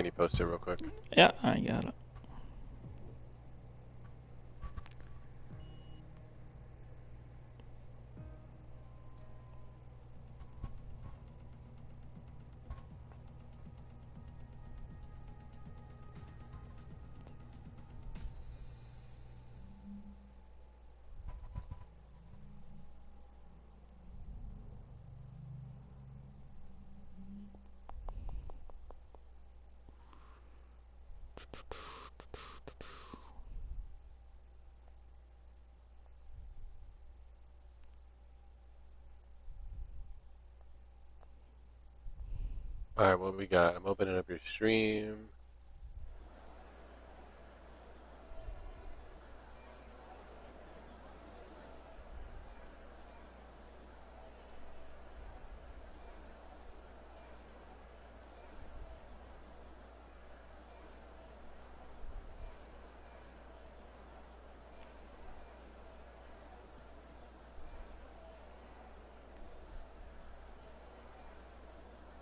Can you post it real quick? Yeah, I got it. All right, what we got? I'm opening up your stream.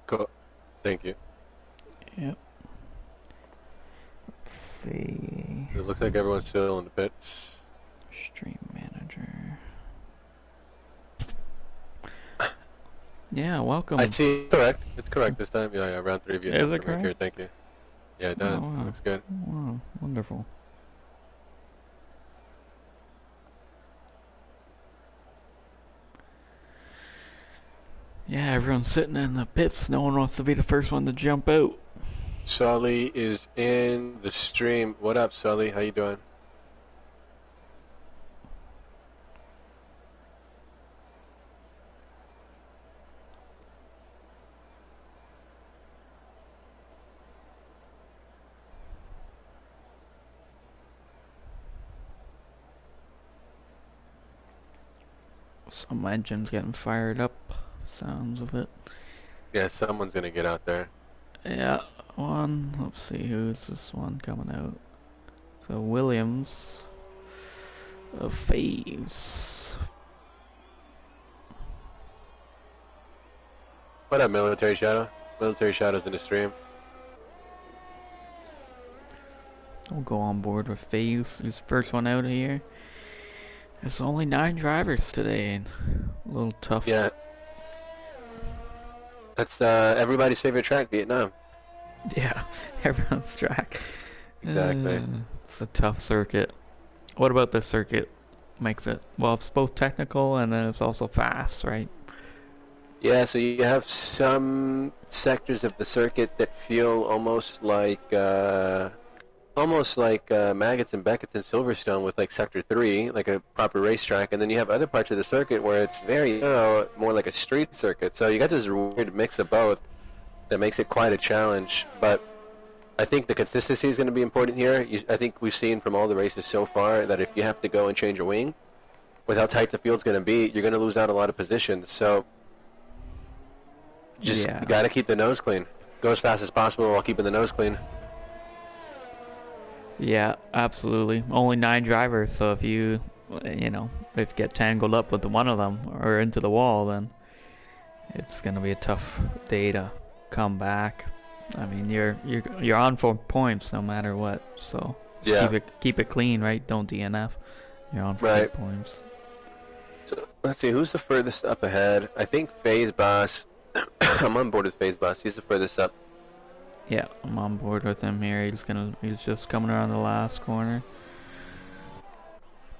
Cool. Thank you. Yep. Let's see. It looks like everyone's still in the pits. Stream manager. Yeah, welcome. I see. Correct. It's correct this time. Yeah, round 3 of you. Is it correct? Here. Thank you. Yeah, it does. Oh, wow. It looks good. Wow, wonderful. Yeah, everyone's sitting in the pits. No one wants to be the first one to jump out. Sully is in the stream. What up, Sully? How you doing? Some engine's getting fired up. Sounds of it. Yeah, someone's gonna get out there. Yeah, one. Let's see, who's this one coming out? So Williams of FaZe. What up, Military Shadow? Military Shadow's in the stream. We'll go on board with FaZe. He's the first one out of here. There's only 9 drivers today, and a little tough. Yeah. That's everybody's favorite track, Vietnam. Yeah, everyone's track. Exactly. It's a tough circuit. What about this circuit makes it? Well, it's both technical and then it's also fast, right? Yeah, so you have some sectors of the circuit that feel almost like Maggots and Beckett and Silverstone with like Sector 3, like a proper racetrack, and then you have other parts of the circuit where it's very narrow, more like a street circuit. So you got this weird mix of both that makes it quite a challenge. But I think the consistency is going to be important here. I think we've seen from all the races so far that if you have to go and change a wing, with how tight the field's going to be, you're going to lose out a lot of positions. So just Yeah. got to keep the nose clean. Go as fast as possible while keeping the nose clean. Yeah, absolutely. Only 9 drivers, so if you get tangled up with one of them or into the wall, then it's gonna be a tough day to come back. I mean, you're on for points no matter what, so just Yeah. keep it clean, right? Don't DNF. You're on for Right. points. So let's see, who's the furthest up ahead? I think FaZe Boss. I'm on board with FaZe Boss. He's the furthest up. Yeah, I'm on board with him here. He's just coming around the last corner.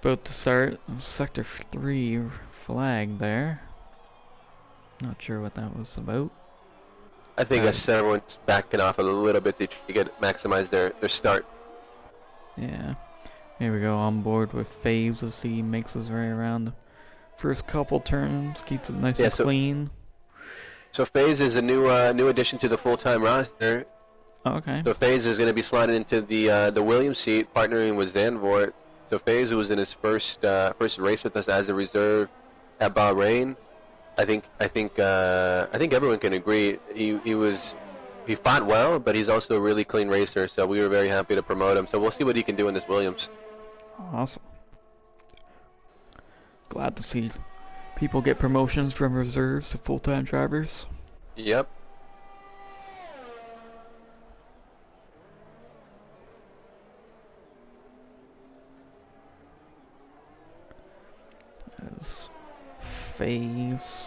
About to start Sector 3 flag there. Not sure what that was about. I think everyone's backing off a little bit to maximize their start. Yeah. Here we go, on board with FaZe as he makes his way around the first couple turns, keeps it nice and clean. So FaZe is a new addition to the full-time roster. Okay. So FaZe is going to be slotted into the Williams seat, partnering with Zandvoort. So FaZe, who was in his first race with us as a reserve at Bahrain, I think everyone can agree he fought well, but he's also a really clean racer. So we were very happy to promote him. So we'll see what he can do in this Williams. Awesome. Glad to see people get promotions from reserves to full-time drivers. Yep. is FaZe.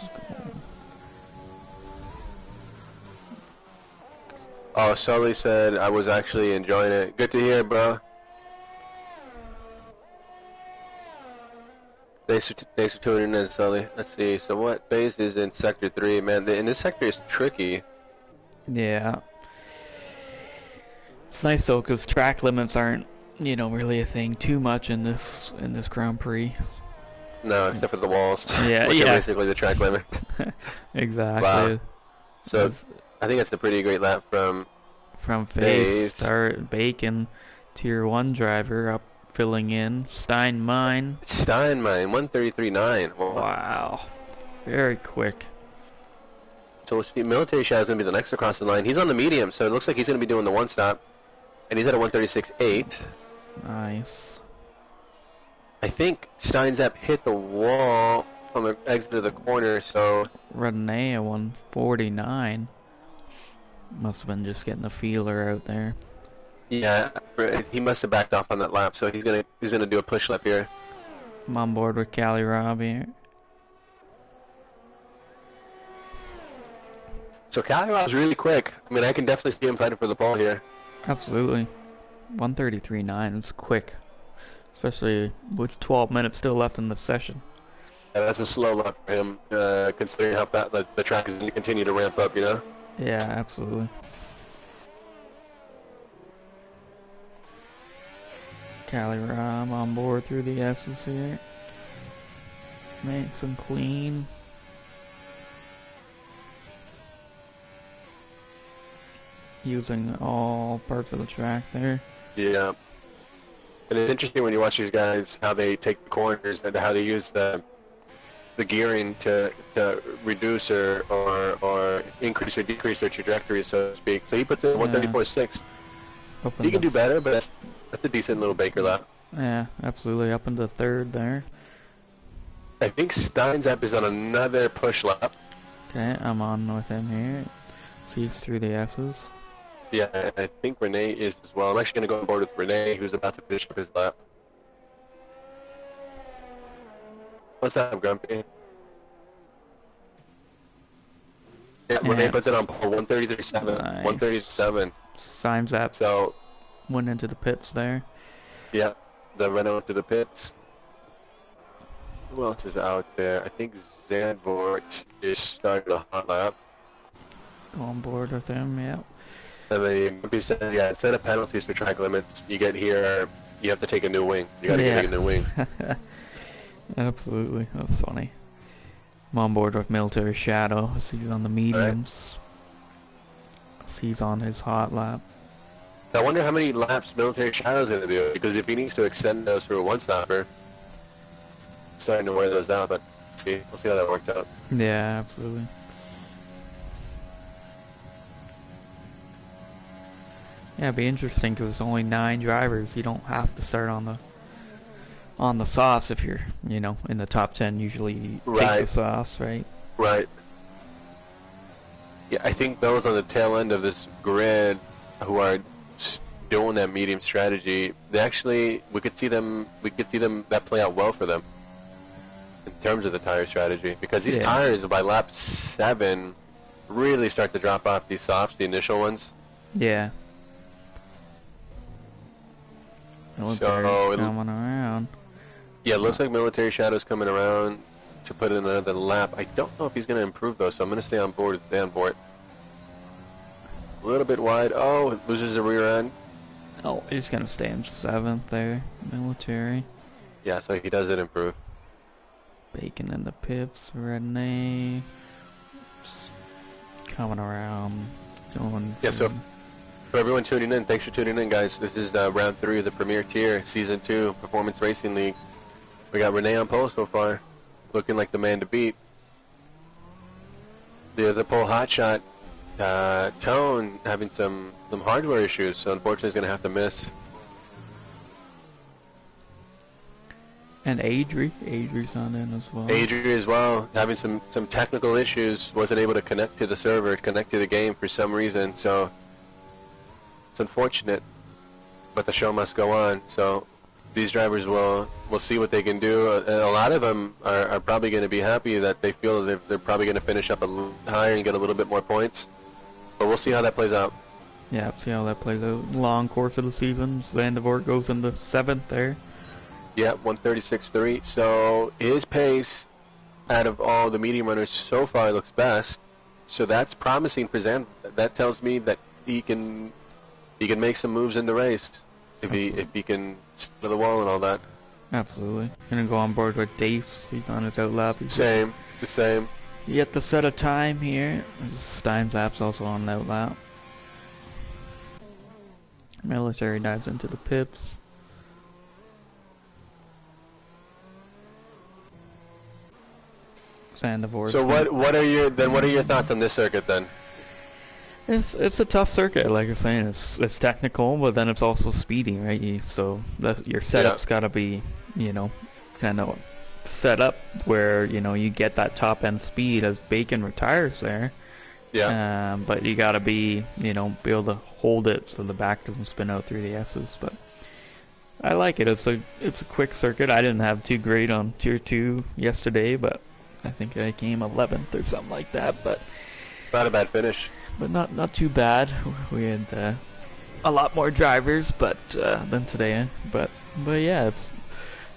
Oh, Sully said I was actually enjoying it. Good to hear, bro. Thanks for tuning in, Sully. Let's see. So what phase is in Sector 3? Man, and this sector is tricky. Yeah. It's nice though, because track limits aren't, you know, really a thing too much in this Grand Prix. No, except for the walls. Yeah, which yeah. are basically the track limit. Exactly. Wow. So I think that's a pretty great lap from FaZe. Start Bacon, Tier 1 driver up filling in. Steinmine. 133.9. Wow. Very quick. So we'll see. Military Shadow's going to be the next across the line. He's on the medium, so it looks like he's going to be doing the one stop. And he's at a 136.8. Nice. I think Steinzap hit the wall on the exit of the corner, so... Renee at 149. Must have been just getting the feeler out there. Yeah, he must have backed off on that lap, so he's gonna do a push lap here. I'm on board with Cali Rob here. So Cali Rob's really quick. I mean, I can definitely see him fighting for the pole here. Absolutely. 133.9. It's quick. Especially with 12 minutes still left in the session. Yeah, that's a slow lap for him, considering how fast the track is going to continue to ramp up, you know? Yeah, absolutely. Cali Rob on board through the S's here. Makes them clean. Using all parts of the track there. Yeah. And it's interesting when you watch these guys, how they take the corners and how they use the gearing to reduce or increase or decrease their trajectory, so to speak. So he puts in 134.6. He can do better, but that's a decent little Baker lap. Yeah, absolutely. Up into third there. I think Steinzap is on another push lap. Okay, I'm on with him here. So he's through the S's. Yeah, I think Renee is as well. I'm actually going to go on board with Renee, who's about to finish up his lap. What's up, Grumpy? Yeah, Renee puts it on pole, 133.7. Nice. 137. Steinzap So, went into the pits there. yeah, the Renault to the pits. Who else is out there? I think Zandvoort is starting a hot lap. Go on board with him, yeah. And then Grumpy said, yeah, instead of penalties for track limits, you get here, you have to take a new wing. You got to get a new wing. Absolutely, that's funny. I'm on board with Military Shadow. He's on the mediums. Right. He's on his hot lap. I wonder how many laps Military Shadow's going to do, because if he needs to extend those for a one-stopper, starting to wear those out, but we'll see how that works out. Yeah, absolutely. Yeah, it'd be interesting because there's only 9 drivers. You don't have to start on the sauce if you're, you know, in the top 10. Usually you take the sauce, right? Right. Yeah, I think those on the tail end of this grid who are doing that medium strategy, they actually we could see them that play out well for them in terms of the tire strategy, because these tires by lap 7 really start to drop off, these softs, the initial ones. Yeah. So coming around. Yeah, it looks like Military Shadow's coming around to put in another lap. I don't know if he's going to improve though, so I'm going to stay on board with Zandvoort. A little bit wide. Oh, loses the rear end. Oh, he's going to stay in 7th there. Military. Yeah, so he doesn't improve. Bacon in the pips. Renee. Coming around. Yeah, so for everyone tuning in, thanks for tuning in, guys. This is round 3 of the Premier Tier, Season 2, Performance Racing League. We got Renee on pole so far, looking like the man to beat. The other pole hotshot, Tone, having some hardware issues, so unfortunately he's going to have to miss. And Adri's on in as well. Adri as well, having some technical issues, wasn't able to connect to the server, connect to the game for some reason, so it's unfortunate, but the show must go on. So these drivers will see what they can do. A lot of them are probably going to be happy that they feel that they're probably going to finish up a little higher and get a little bit more points. But we'll see how that plays out. Yeah, see how that plays out. Long course of the season. Zandvoort goes into 7th there. Yeah, 136.3. So his pace out of all the medium runners so far looks best. So that's promising for Zandvoort. That tells me that he can make some moves in the race if he can stick to the wall and all that. Absolutely. Gonna go on board with Dace. He's on his outlap. The same. Yet to set a time here. Steinzap's also on an outlap. Military dives into the pips. Zandvoort. So what are your thoughts on this circuit then? It's a tough circuit, like you're saying. It's technical, but then it's also speedy, right? So your setup's got to be, kind of set up where you get that top end speed as Bacon retires there. Yeah. But you got to be able to hold it so the back doesn't spin out through the S's. But I like it. It's a quick circuit. I didn't have too great on Tier 2 yesterday, but I think I came 11th or something like that. But not a bad finish. But not too bad. We had a lot more drivers, than today. But yeah,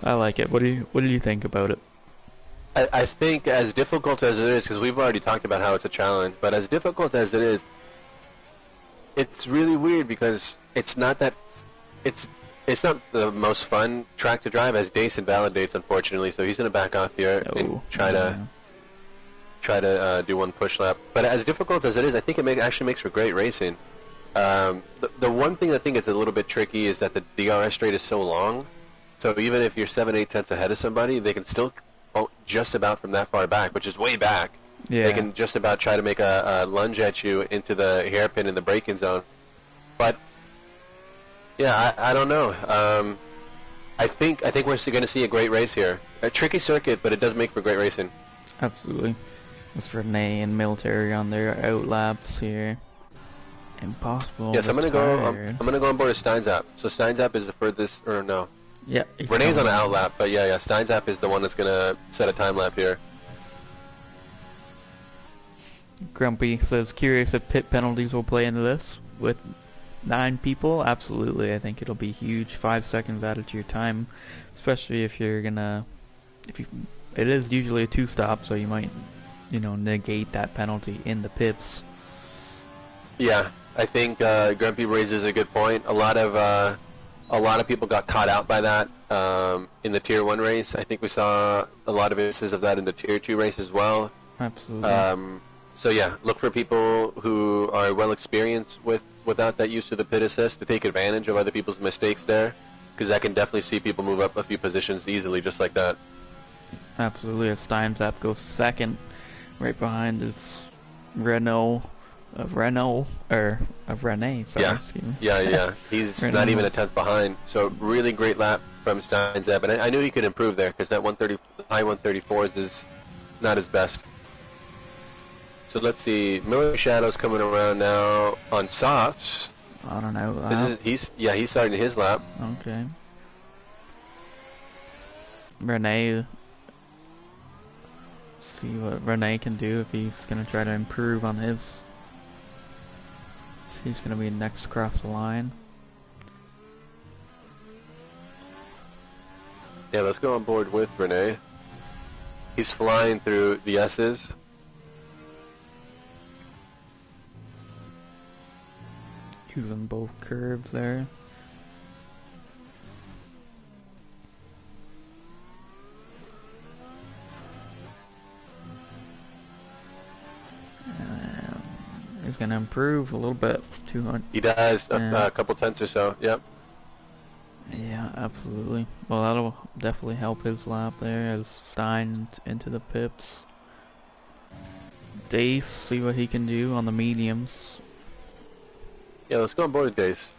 I like it. What do you think about it? I think as difficult as it is, because we've already talked about how it's a challenge, but as difficult as it is, it's really weird because it's not not the most fun track to drive, as Dace invalidates, unfortunately. So he's gonna back off here and try to do one push lap. But as difficult as it is, I think it actually makes for great racing. The one thing I think is a little bit tricky is that the DRS straight is so long. So even if you're 7-8 tenths ahead of somebody, they can still go just about from that far back, which is way back. Yeah. They can just about try to make a lunge at you into the hairpin in the braking zone. But yeah, I don't know. I think we're going to see a great race here. A tricky circuit, but it does make for great racing. Absolutely. It's Renee and Military on their outlaps here. Impossible. Yes, I'm gonna go on board with Steinzap. So Steinzap is the furthest, or no? Yeah. Renee's on an outlap, but yeah, Steinzap is the one that's gonna set a time lap here. Grumpy says, curious if pit penalties will play into this with 9 people. Absolutely, I think it'll be huge. 5 seconds added to your time, especially if you're gonna. It is usually a 2-stop, so you might. Negate that penalty in the pits. Yeah, I think Grumpy raises a good point. A lot of people got caught out by that in the Tier 1 race. I think we saw a lot of instances of that in the Tier 2 race as well. Absolutely. So yeah, look for people who are well experienced without that use of the pit assist to take advantage of other people's mistakes there, because I can definitely see people move up a few positions easily just like that. Absolutely. A Steinzap goes second. Right behind is Renee, sorry. Yeah, Excuse me. yeah. He's not even a tenth behind. So really great lap from Steinzap, and I knew he could improve there because that high 134s is not his best. So let's see, Miller Shadow's coming around now on softs. I don't know. He's starting his lap. Okay. Renee. See what Renee can do if he's gonna try to improve on his. He's gonna be next across the line. Yeah, let's go on board with Renee. He's flying through the S's. Using both curves there. He's gonna improve a little bit. 200. He does a couple tenths or so. Yep. Yeah, absolutely. Well, that'll definitely help his lap there as Stein into the pips. Dace, see what he can do on the mediums. Yeah, let's go on board with Dace.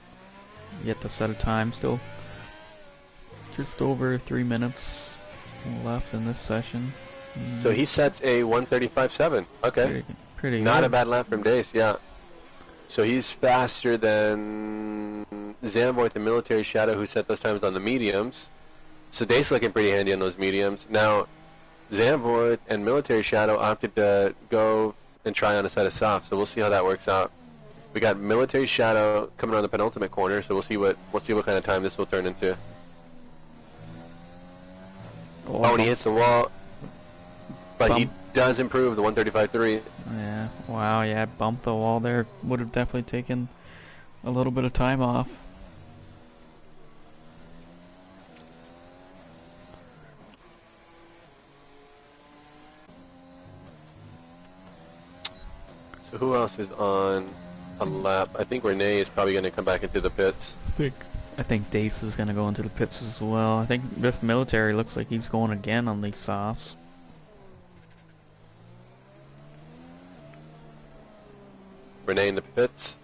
Yet to set a time still. Just over 3 minutes left in this session. So he sets a 135.7. Okay. Pretty Not good. a bad lap from Dace, yeah. So he's faster than Zandvoort and Military Shadow who set those times on the mediums. So Dace looking pretty handy on those mediums. Now, Zandvoort and Military Shadow opted to go and try on a set of softs, so we'll see how that works out. We got Military Shadow coming around the penultimate corner, so we'll see what kind of time this will turn into. Oh, and he hits the wall, but he does improve the 135.3. Yeah, wow, yeah, bumped the wall there. Would have definitely taken a little bit of time off. So who else is on a lap? I think Renee is probably going to come back into the pits. I think Dace is going to go into the pits as well. I think this Military looks like he's going again on these softs. Renee in the pits.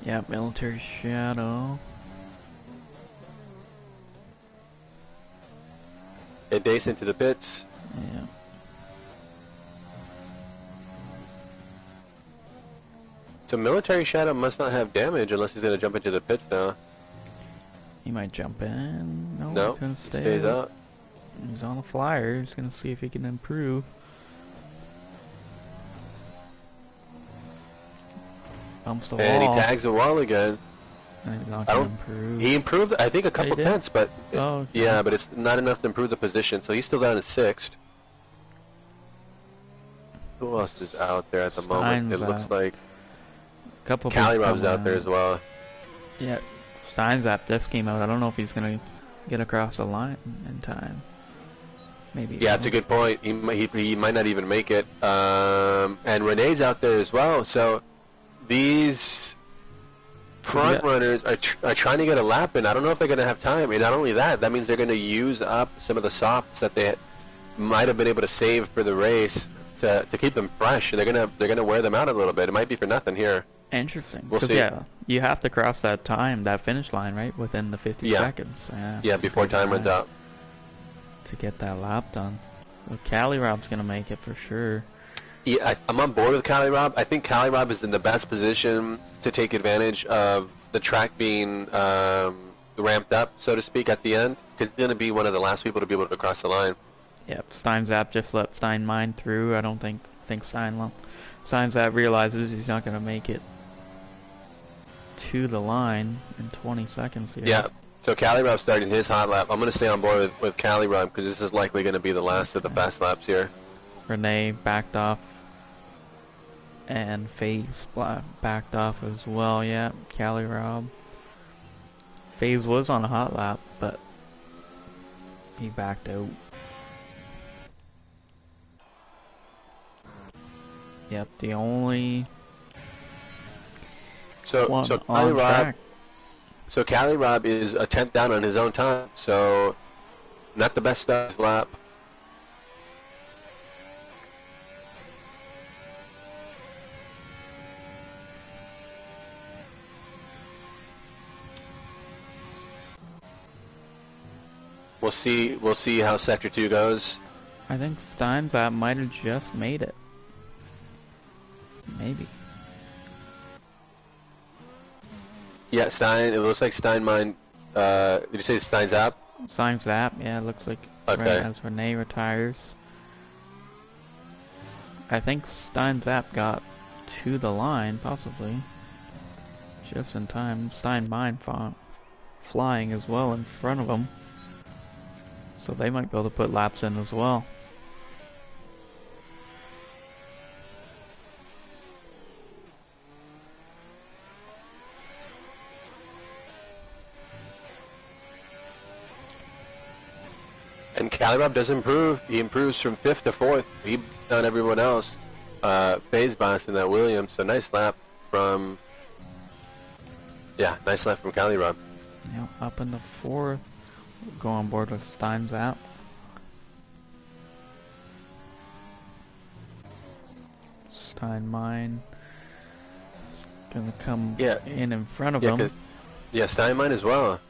Yeah, Military Shadow. And Dace into the pits. Yeah. So Military Shadow must not have damage unless he's going to jump into the pits now. He might jump in. No, he's gonna he stay stays out. He's on a flyer. He's going to see if he can improve. Bumps the wall. And he tags the wall again. And he's not going to improve. He improved, I think, a couple tenths, but yeah, but it's not enough to improve the position. So he's still down to 6th. Who else is out there at the moment? It looks like Cali Rob's out there as well. Yeah, Stein's app just came out. I don't know if he's going to get across the line in time. Maybe. Yeah, it's a good point. He might not even make it. And Renee's out there as well. So these front runners are trying to get a lap in. I don't know if they're going to have time. And not only that, that means they're going to use up some of the softs that they might have been able to save for the race to keep them fresh. And they're gonna wear them out a little bit. It might be for nothing here. Interesting. We'll see. Yeah, you have to cross that finish line, right, within the 50 seconds. Yeah, before time runs out. To get that lap done. So Cali Rob's going to make it for sure. Yeah, I'm on board with Cali Rob. I think Cali Rob is in the best position to take advantage of the track being ramped up, so to speak, at the end. Because he's going to be one of the last people to be able to cross the line. Yep, Steinzap just let Stein mine through. I don't think Steinzap realizes he's not going to make it to the line in 20 seconds here. Yeah, so Cali Rob starting his hot lap. I'm going to stay on board with Cali Rob because this is likely going to be the last of the fast laps here. Renee backed off. And FaZe backed off as well. Yeah, Cali Rob. FaZe was on a hot lap, but he backed out. Yep, the only so Cali Rob. So Cali Rob is a 10th down on his own time. So not the best start of his lap. We'll see how Sector 2 goes. I think Steinzap might have just made it. Maybe. Yeah, Stein. It looks like Stein mined. Did you say Steinzap? Steinzap. Yeah, it looks like okay. Right as Renee retires. I think Steinzap got to the line, possibly. Just in time. Stein mine flying as well in front of him. So they might be able to put laps in as well. And Cali Rob does improve. He improves from 5th to 4th. He beat on everyone else. FaZe boss in that Williams. So nice lap from. Yeah, nice lap from Cali Rob. Yeah, up in the 4th. Go on board with Steins app. Steinmine gonna come in front of him. Yeah, Steinmine as well.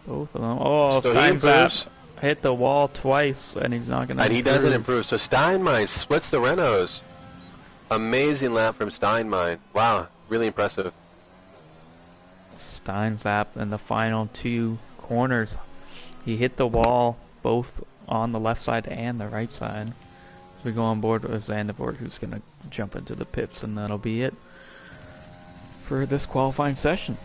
Both of them. Oh, so Steins hit the wall twice, and he's not gonna. And he doesn't improve. So Steinmine splits the Renaults. Amazing lap from Steinmine. Wow, really impressive. Steins app in the final 2 corners. He hit the wall both on the left side and the right side. So we go on board with Zandvoort, who's gonna jump into the pits, and that'll be it for this qualifying session.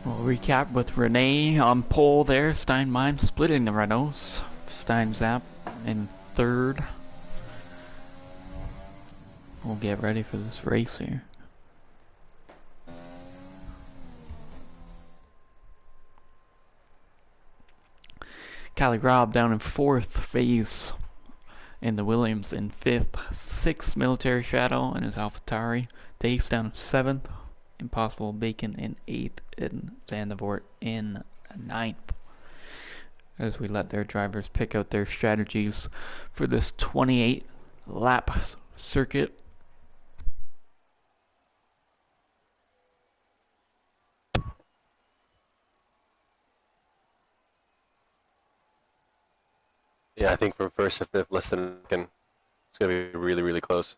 We'll recap with Renee on pole there. Steinmine splitting the Renaults. Steinzap in 3rd. We'll get ready for this race here. Cali Robb down in 4th. Phase in the Williams in 5th. 6th Military Shadow in his AlphaTauri. Dace down in 7th. Impossible Bacon in 8th, and Zandvoort in 9th. As we let their drivers pick out their strategies for this 28 lap circuit. Yeah, I think from first to fifth, less than a second, it's going to be really, really close.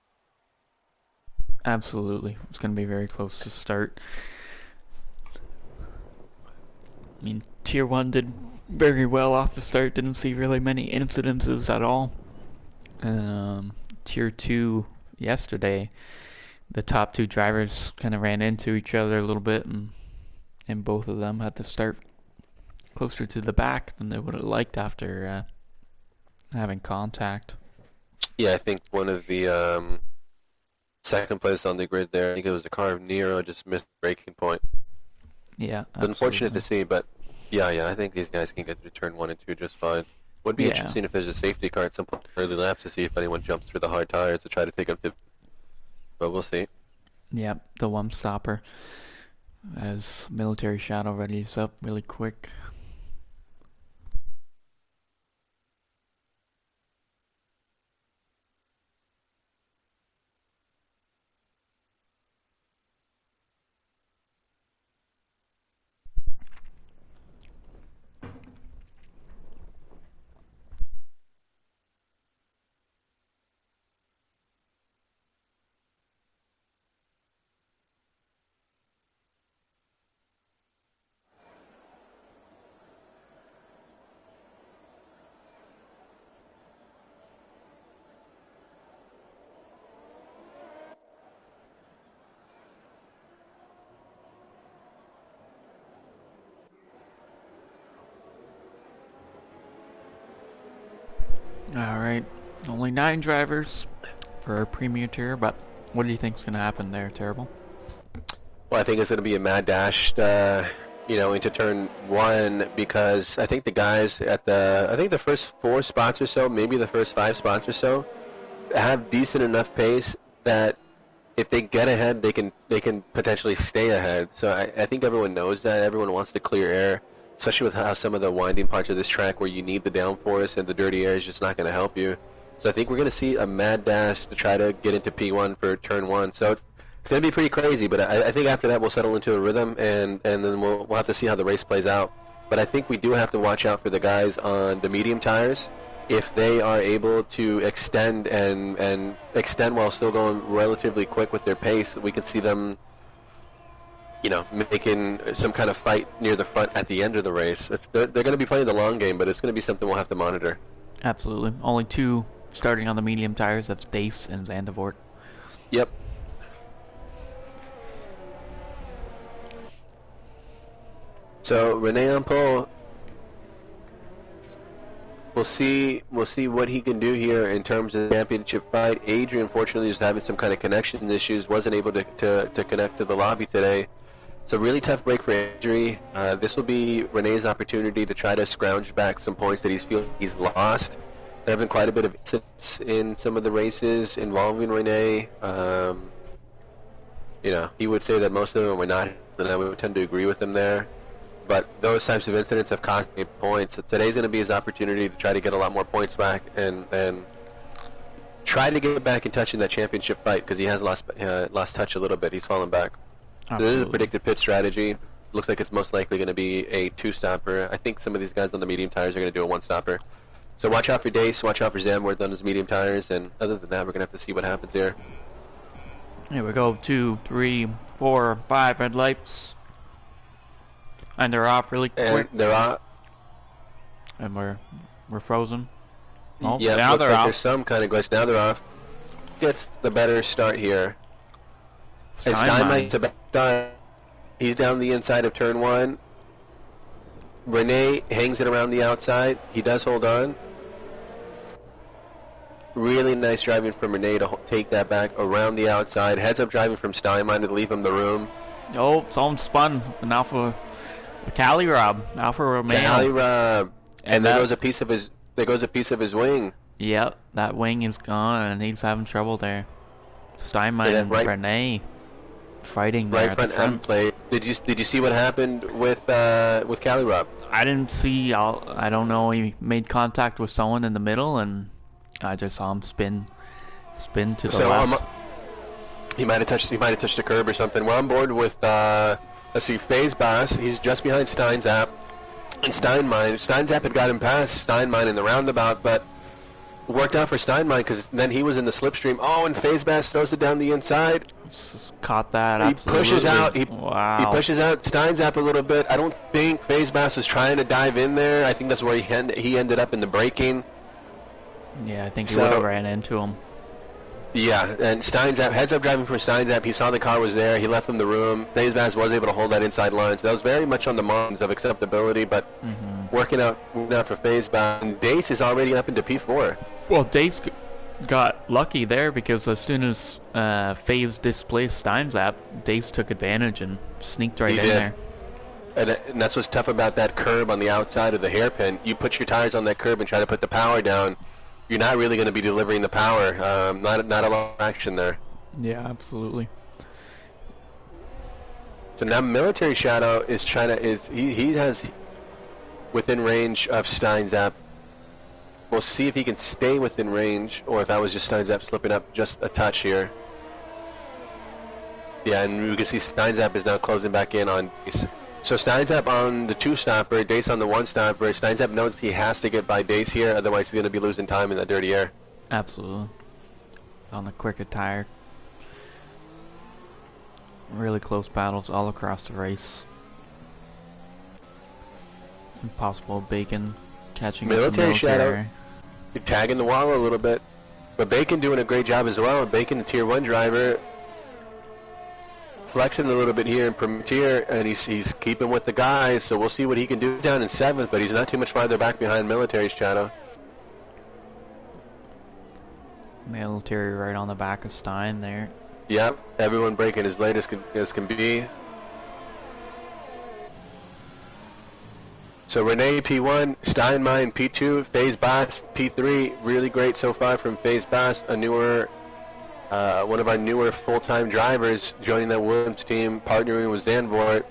Absolutely. It's going to be very close to start. I mean, Tier 1 did very well off the start. Didn't see really many incidences at all. Tier 2 yesterday, the top 2 drivers kind of ran into each other a little bit, and both of them had to start closer to the back than they would have liked after having contact. Yeah, I think one of the second place on the grid there, I think it was the car of Nero, just missed breaking point. Yeah, unfortunate to see, but yeah, I think these guys can get through turn 1 and 2 just fine. Would be interesting if there's a safety car at some point early laps to see if anyone jumps through the hard tires to try to take them to, but we'll see. Yeah, the one stopper as Military Shadow readies up really quick. Alright, only 9 drivers for our Premier Tier, but what do you think is going to happen there, Terrible? Well, I think it's going to be a mad dash, into turn 1, because I think the guys at the first 4 spots or so, maybe the first 5 spots or so, have decent enough pace that if they get ahead, they can potentially stay ahead. So I think everyone knows that. Everyone wants to clear air, especially with how some of the winding parts of this track where you need the downforce and the dirty air is just not going to help you. So I think we're going to see a mad dash to try to get into P1 for turn 1. So it's going to be pretty crazy, but I think after that we'll settle into a rhythm, and then we'll have to see how the race plays out. But I think we do have to watch out for the guys on the medium tires. If they are able to extend and extend while still going relatively quick with their pace, we could see them, making some kind of fight near the front at the end of the race. They're going to be playing the long game, but it's going to be something we'll have to monitor. Absolutely. Only 2 starting on the medium tires. That's Dace and Zandvoort. Yep. So Rene on pole. We'll see what he can do here in terms of the championship fight. Adrian, unfortunately, is having some kind of connection issues. Wasn't able to connect to the lobby today. It's a really tough break for Adrian. This will be Rene's opportunity to try to scrounge back some points that he's lost. There have been quite a bit of incidents in some of the races involving Rene. You know, he would say that most of them were not, and I would tend to agree with him there. But those types of incidents have cost me points. So today's going to be his opportunity to try to get a lot more points back and try to get back in touch in that championship fight, because he has lost touch a little bit. He's fallen back. So this is a predicted pit strategy. Looks like it's most likely going to be a two-stopper. I think some of these guys on the medium tires are going to do a one-stopper. So watch out for Dace, watch out for Zandvoort on his medium tires, and other than that, we're going to have to see what happens here. Here we go, 2, 3, 4, 5 red lights. And they're off really quick. And they're off. And we're frozen. Oh, yeah, now looks they're like off. There's some kind of glitch. Now they're off. Gets the better start here. And Steinmei's about done. He's down the inside of turn 1. Rene hangs it around the outside. He does hold on. Really nice driving from Rene to take that back around the outside. Heads up driving from Steinmein to leave him the room. Oh, someone spun. An Alfa Cali Rob. Alfa Romeo. Cali Rob. And there that, goes a piece of his wing. Yep, that wing is gone and he's having trouble there. Steinmeier and Rene fighting there right front end plate. Did you see what happened with Cali Rob? I didn't see. I don't know. He made contact with someone in the middle, and I just saw him spin to the left. He might have touched the curb or something. We're on board with let's see, FaZe Boss. He's just behind Steinzap and Steinmeier. Steinzap had got him past Steinmeier in the roundabout, but worked out for Steinmeier because then he was in the slipstream. Oh, and FaZe Bass throws it down the inside. Caught that. He absolutely. pushes out. Wow. He pushes out Steinzap a little bit. I don't think FaZe Bass was trying to dive in there. I think that's where he ended up in the braking. Yeah, I think he would have ran into him. Yeah, and Steinzap, heads up driving for Steinzap. He saw the car was there. He left him the room. FaZe Bass was able to hold that inside line. So that was very much on the margins of acceptability, but working out for FaZe Bass. And Dace is already up into P4. Well, Dace got lucky there because as soon as FaZe displaced Steinzap, Dace took advantage and sneaked right in there. And that's what's tough about that curb on the outside of the hairpin. You put your tires on that curb and try to put the power down. You're not really going to be delivering the power. Not a lot of action there. Yeah, absolutely. So now Military Shadow is trying to he has within range of Steinzap. We'll see if he can stay within range, or if that was just Steinzap slipping up just a touch here. Yeah, and we can see Steinzap is now closing back in on Dace. So Steinzap on the two-stopper, Dace on the one-stopper. Steinzap knows he has to get by Dace here, otherwise he's going to be losing time in that dirty air. Absolutely. On the quicker tire. Really close battles all across the race. Impossible Bacon catching Military Shadow tagging the wall a little bit. But Bacon doing a great job as well. Bacon, the Tier 1 driver, flexing a little bit here in Premier, and he's keeping with the guys, so we'll see what he can do down in 7th, but he's not too much farther back behind Military Shadow. Military right on the back of Stein there. Yep, everyone braking as late as can be. So Rene P1, Steinmeier P2, FaZe Bass P3. Really great so far from FaZe Bass, a newer, one of our newer full-time drivers joining that Williams team, partnering with Zandvoort.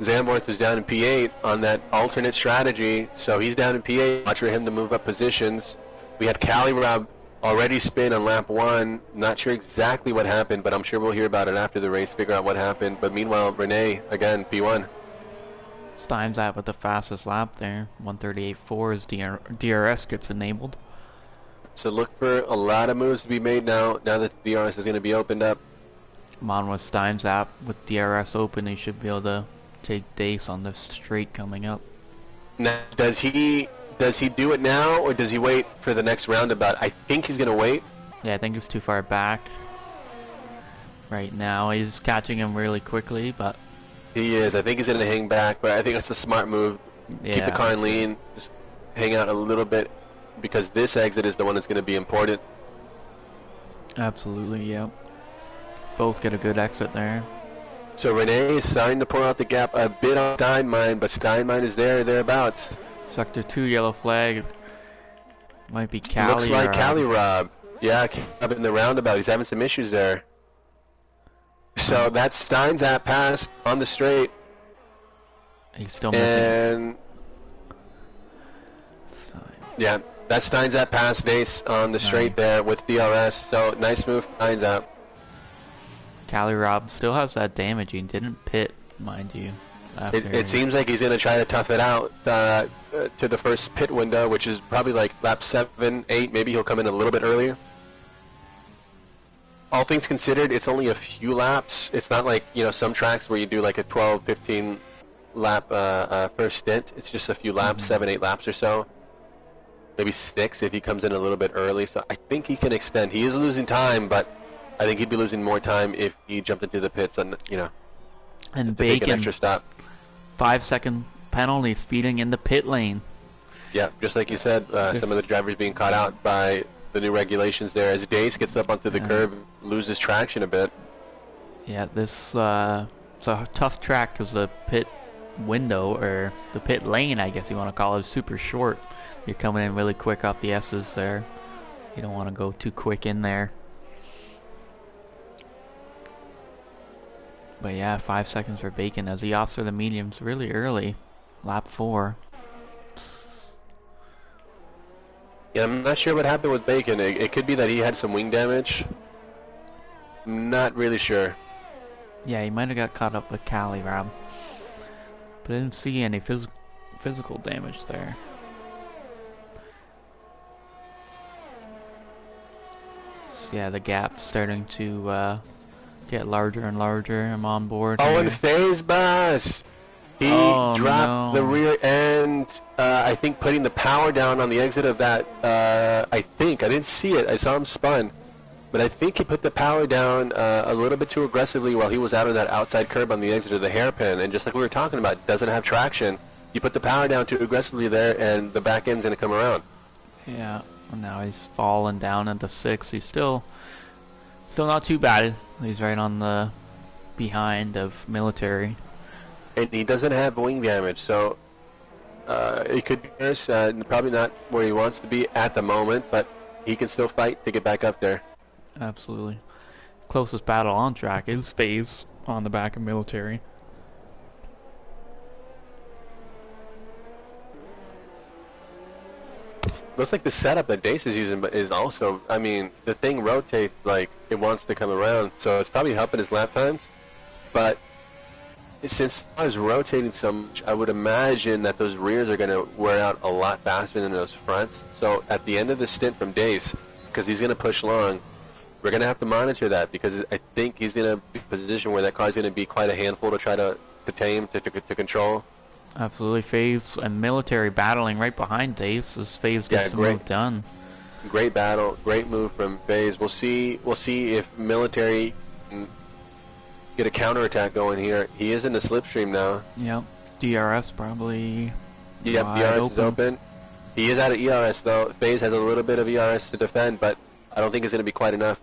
Zandvoort is down in P8 on that alternate strategy, so he's down in P8. Watch for him to move up positions. We had Cali Rob already spin on lap 1. Not sure exactly what happened, but I'm sure we'll hear about it after the race, figure out what happened. But meanwhile, Rene, again, P1. Stein's at with the fastest lap there. 138.4 as DRS gets enabled. So look for a lot of moves to be made now that the DRS is going to be opened up. Come on with Stein's app with DRS open, he should be able to take Dace on the straight coming up. Now, does he does he do it now, or does he wait for the next roundabout? I think he's going to wait. Yeah, I think he's too far back right now. He's catching him really quickly, but... He is. I think he's going to hang back, but I think that's a smart move. Yeah. Keep the car in lean. Just hang out a little bit, because this exit is the one that's going to be important. Absolutely, yep. Both get a good exit there. So Renee is starting to pull out the gap a bit on Steinmine, but Steinmine is there, thereabouts. Sector 2 yellow flag. Might be Cali. Looks like Cali Rob. Yeah, up in the roundabout. He's having some issues there. So that's Stein's at pass on the straight. He's still missing. And Stein. yeah, that's Stein's at pass Dace on the straight there with DRS. So nice move, Stein's out. Cali Rob still has that damage. He didn't pit, mind you. It seems like he's going to try to tough it out to the first pit window, which is probably like lap 7, 8. Maybe he'll come in a little bit earlier. All things considered, it's only a few laps. It's not like, you know, some tracks where you do like a 12, 15 lap first stint. It's just a few laps, 7, 8 laps or so. Maybe 6 if he comes in a little bit early. So I think he can extend. He is losing time, but I think he'd be losing more time if he jumped into the pits and, you know, and to take an Bacon, extra stop. 5-second penalty speeding in the pit lane. Yeah, just like you said, some of the drivers being caught out by the new regulations there. As Dace gets up onto the curb, loses traction a bit. Yeah, this it's a tough track because the pit window, or the pit lane, I guess you want to call it, is super short. You're coming in really quick off the S's there. You don't want to go too quick in there. But yeah, 5 seconds for Bacon as he opts for the mediums really early. Lap 4. Yeah, I'm not sure what happened with Bacon. It could be that he had some wing damage. Not really sure. Yeah, he might have got caught up with Cali Rob. But I didn't see any physical damage there. So yeah, the gap's starting to get larger and larger. I'm on board. Oh, here. and Phase Bus! He dropped the rear end, I think putting the power down on the exit of that, I didn't see it, I saw him spun. But I think he put the power down a little bit too aggressively while he was out on that outside curb on the exit of the hairpin. And just like we were talking about, doesn't have traction. You put the power down too aggressively there, and the back end's going to come around. Yeah, and now he's falling down into 6. He's still not too bad. He's right on the behind of military. And he doesn't have wing damage, so it could be worse. Probably not where he wants to be at the moment, but he can still fight to get back up there. Absolutely. Closest battle on track is Phase on the back of military. Looks like the setup that Dace is using is also, I mean, the thing rotates like it wants to come around, so it's probably helping his lap times. But since I was rotating so much, I would imagine that those rears are going to wear out a lot faster than those fronts. So at the end of the stint from Dace, because he's going to push long, we're going to have to monitor that, because I think he's in a position where that car is going to be quite a handful to try to tame, to control. Absolutely. Phase and military battling right behind Dace as Phase gets the move done. Great battle, great move from Phase. We'll see if military can get a counterattack going here. He is in the slipstream now. Yep. DRS probably. Yep, DRS is open. He is out of ERS though. Phase has a little bit of ERS to defend, but I don't think it's going to be quite enough.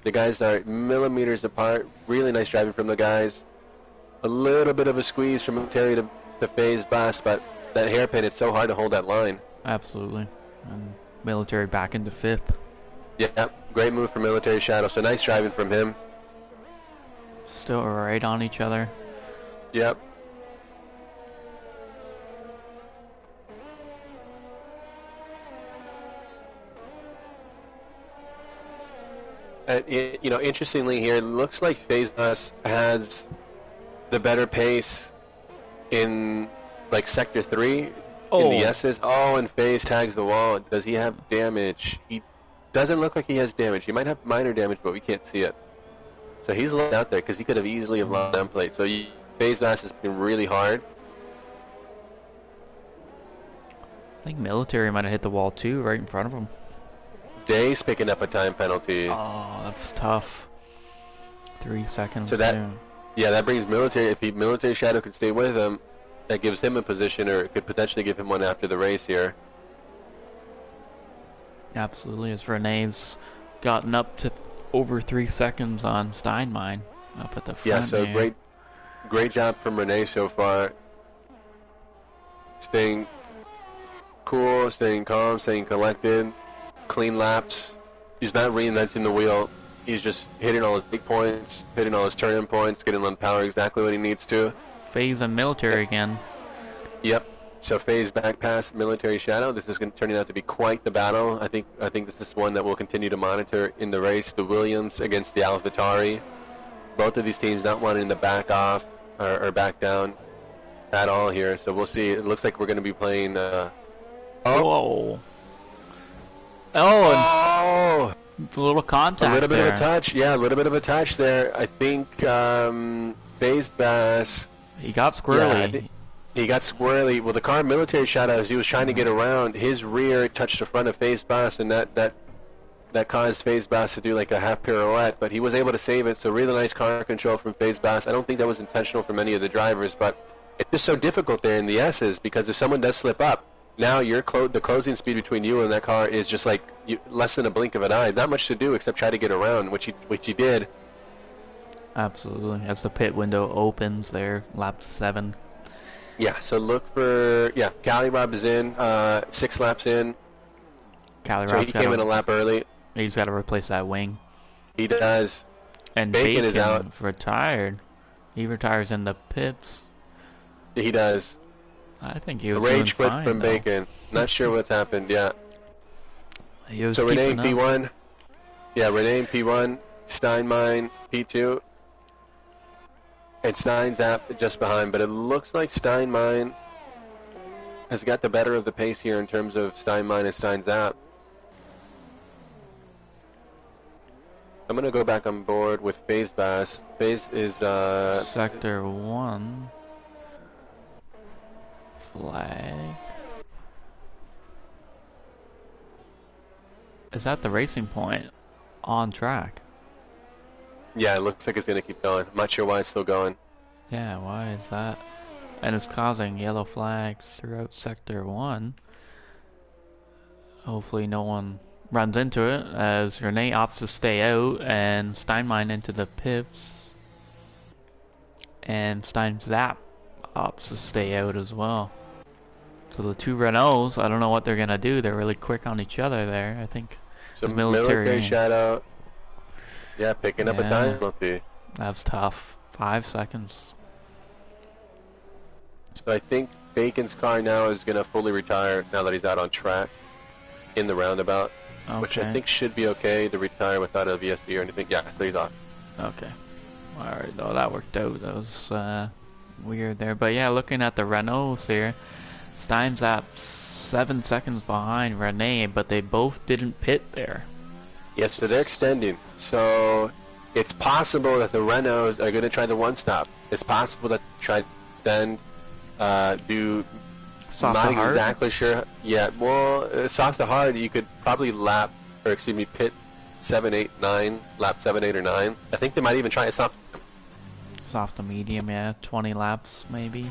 The guys are millimeters apart. Really nice driving from the guys. A little bit of a squeeze from military to Phase Bus, but that hairpin, it's so hard to hold that line. Absolutely. And military back into 5th. Yeah, great move from Military Shadow. So nice driving from him. Still right on each other. Yep. You know, interestingly here, it looks like Phase Bus has the better pace in like Sector 3 in the S's. Oh, and Phase tags the wall. Does he have damage? He doesn't look like he has damage. He might have minor damage, but we can't see it. So he's looking out there because he could have easily have lost down plate. So Phase Bus has been really hard. I think military might have hit the wall too, right in front of him. Day's picking up a time penalty. Oh, that's tough. 3 seconds. So that, there. yeah, that brings military. If military shadow could stay with him, that gives him a position, or it could potentially give him one after the race here. Absolutely, as Renee's gotten up to over 3 seconds on Steinmine up at the front. Yeah, so here. great job from Renee so far. Staying cool, staying calm, staying collected, clean laps. He's not reinventing the wheel. He's just hitting all his big points, hitting all his turn-in points, getting on power exactly what he needs to. Phase and military again. Yep. So Phase back past Military Shadow. This is turning out to be quite the battle. I think this is one that we'll continue to monitor in the race. The Williams against the AlphaTauri. Both of these teams not wanting to back off or back down at all here. So we'll see. It looks like we're going to be playing. Oh, and Oh! a little contact. A little bit there. of a touch. Yeah, a little bit of a touch there. I think Phase Bass. He got Yeah, squirrely. he got squirrely. Well, the car Military Shadow, as he was trying to get around, his rear touched the front of Phase Bass, and that caused Phase Bass to do like a half pirouette, but he was able to save it. So really nice car control from Phase Bass. I don't think that was intentional from any of the drivers, but it's just so difficult there in the S's, because if someone does slip up, now the closing speed between you and that car is just like less than a blink of an eye. Not much to do except try to get around, which he did. Absolutely. As the pit window opens there, lap 7. Yeah, so look for, Cali Rob is in, 6 laps in. Cali So he came in a lap early. He's got to replace that wing. He does. And Bacon is out. Retired. He retires in the pits. He does. I think he A was rage doing quit fine, from though. Bacon. Not sure what's happened, yeah. He was So Renee in keeping up. P1. Yeah, Renee in P1. Steinmine P2. And Steinzap just behind. But it looks like Steinmine has got the better of the pace here in terms of Steinmine and Steinzap. I'm going to go back on board with Phase Bass. Phase is... Sector 1. Flag. Is that the racing point on track? Yeah, it looks like it's going to keep going. I'm not sure why it's still going. Yeah, why is that? And it's causing yellow flags throughout Sector 1. Hopefully no one runs into it, as Renee opts to stay out and Steinmine into the pits. And Steinzap opts to stay out as well. So the two Renaults, I don't know what they're going to do. They're really quick on each other there, I think. So It's Military Shadow... Yeah, picking up a Yeah. time penalty. That's tough. 5 seconds. So I think Bacon's car now is going to fully retire now that he's out on track in the roundabout, which I Okay. think should be okay to retire without a VSC or anything. Yeah, so he's off. Okay. Alright, though, that worked out. That was weird there. But yeah, looking at the Renaults here, Stein's at 7 seconds behind Renee, but they both didn't pit there. Yes, so they're extending. So it's possible that the Renaults are going to try the one-stop. It's possible that they try to extend, do... Soft not to hard? exactly sure. Yeah, well, soft to hard, you could probably pit 7, 8, 9, lap 7, 8, or 9. I think they might even try a soft. Soft to medium, yeah. 20 laps, maybe.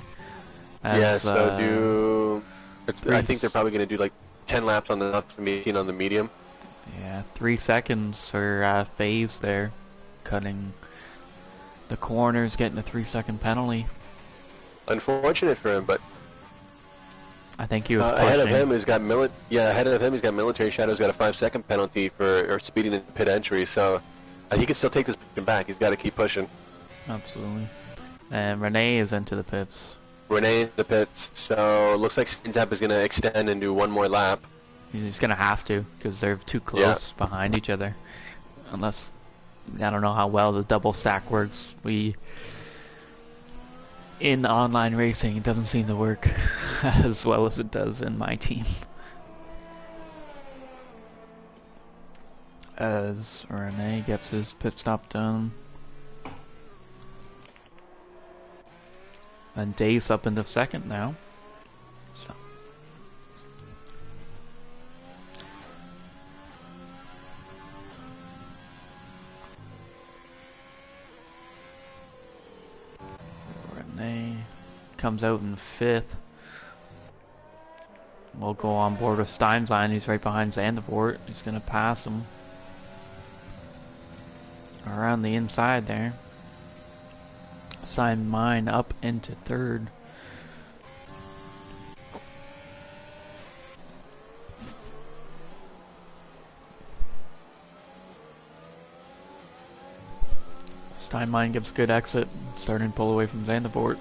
Yeah, so I think they're three- probably going to do like 10 laps on the soft to medium on the medium. Yeah, 3 seconds for Phase there. Cutting the corners, getting a 3-second penalty. Unfortunate for him, but I think he was pushing. ahead of him he's got Military Shadow's got a 5-second penalty for speeding in pit entry. So he can still take this back. He's got to keep pushing. Absolutely. And Renee is into the pits. Renee in the pits. So looks like Steinzap is going to extend and do one more lap. He's gonna have to, because they're too close behind each other. Unless, I don't know how well the double stack works. In online racing, it doesn't seem to work as well as it does in my team. As Renee gets his pit stop done. And Dave's up into second now. So comes out in 5th. We'll go on board with Steinlein. He's right behind Zandvoort. He's going to pass him around the inside there. Steinlein up into 3rd. Steinlein gives good exit, starting to pull away from Zandvoort.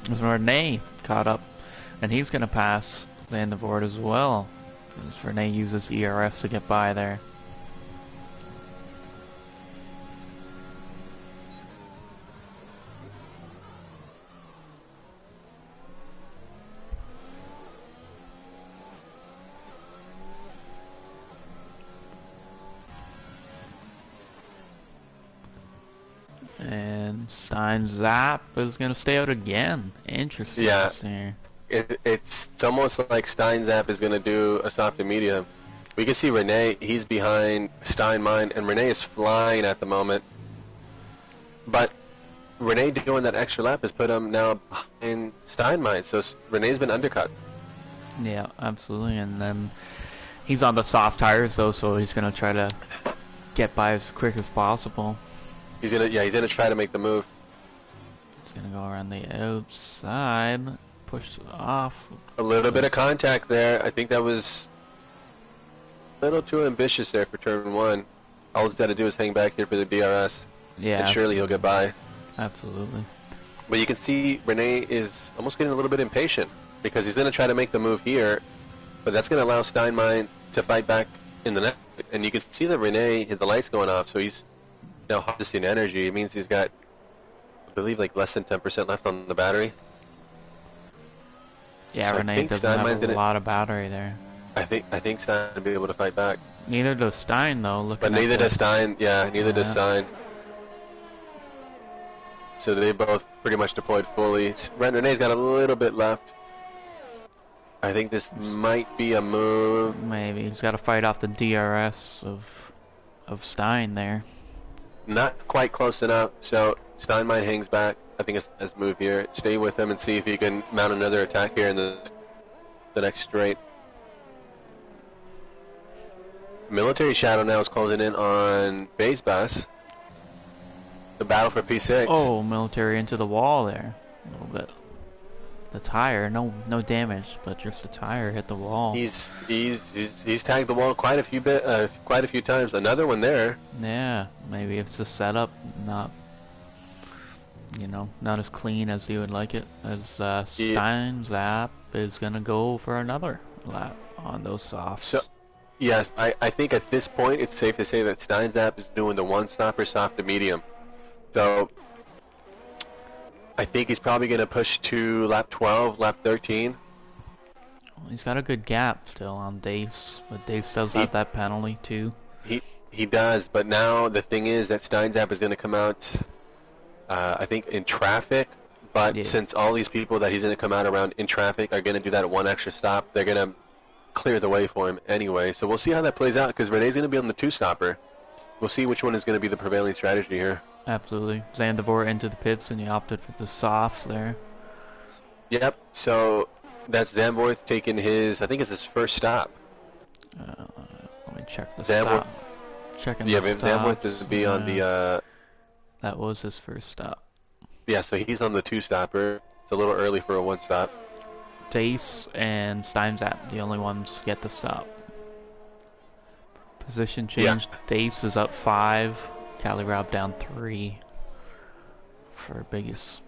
There's Renee caught up, and he's going to pass Zandvoort as well, as Renee uses ERS to get by there. And Stein-Zapp is going to stay out again. Interesting. Yeah. Here. It's almost like Stein-Zapp is going to do a soft and medium. We can see Renee, he's behind Steinlein, and Renee is flying at the moment. But Renee doing that extra lap has put him now behind Steinlein, so Renee's been undercut. Yeah, absolutely. And then he's on the soft tires though, so he's going to try to get by as quick as possible. He's gonna try to make the move. He's gonna go around the outside, push off. A little bit of contact there. I think that was a little too ambitious there for turn 1. All he's got to do is hang back here for the DRS. Yeah. And surely he'll get by. Absolutely. But you can see Renee is almost getting a little bit impatient because he's gonna try to make the move here, but that's gonna allow Steinlein to fight back in the next. And you can see that Renee, the light's going off, so he's now harvesting energy. It means he's got, I believe, like less than 10% left on the battery. Yeah, so Renee doesn't have a lot of battery there. I think Stein will be able to fight back. Neither does Stein though. But neither does Stein. Yeah, neither does Stein. So they both pretty much deployed fully. Renee's got a little bit left. I think this might be a move. Maybe he's got to fight off the DRS of Stein there. Not quite close enough, so Steinlein hangs back. I think it's his move here. Stay with him and see if he can mount another attack here in the next straight. Military Shadow now is closing in on Base Bus. The battle for P6. Oh, military into the wall there. A little bit. The tire, no damage, but just the tire hit the wall. He's tagged the wall quite a few times. Another one there. Yeah, maybe it's a setup, not as clean as you would like it. As Stein-Zapp is gonna go for another lap on those softs. So, yes, I think at this point it's safe to say that Stein-Zapp is doing the one-stopper soft to medium. So I think he's probably going to push to lap 12, lap 13. Well, he's got a good gap still on Dace, but Dace does have that penalty too. He does, but now the thing is that Stein-Zapp is going to come out, I think, in traffic. But since all these people that he's going to come out around in traffic are going to do that one extra stop, they're going to clear the way for him anyway. So we'll see how that plays out because Renee's going to be on the two-stopper. We'll see which one is going to be the prevailing strategy here. Absolutely. Zandvoort into the pits and he opted for the softs there. Yep, so that's Zandvoort taking his, I think it's his first stop. Let me check the stop. Checking the stops. Zandvoort is to be on the... That was his first stop. Yeah, so he's on the two-stopper. It's a little early for a one-stop. Dace and Stein-Zapp, the only ones get the stop. Position change. Yeah. Dace is up 5. Cali Rob down 3 for biggest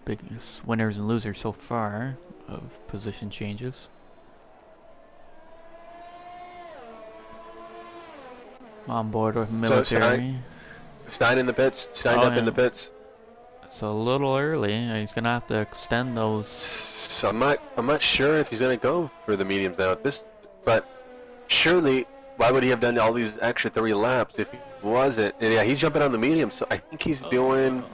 winners and losers so far of position changes. On board with military. So Stein in the pits. Stein's up in the pits. It's a little early. He's gonna have to extend those. So I'm not sure if he's gonna go for the mediums now. But surely, why would he have done all these extra 3 laps if he wasn't? And yeah, he's jumping on the medium, so I think he's doing...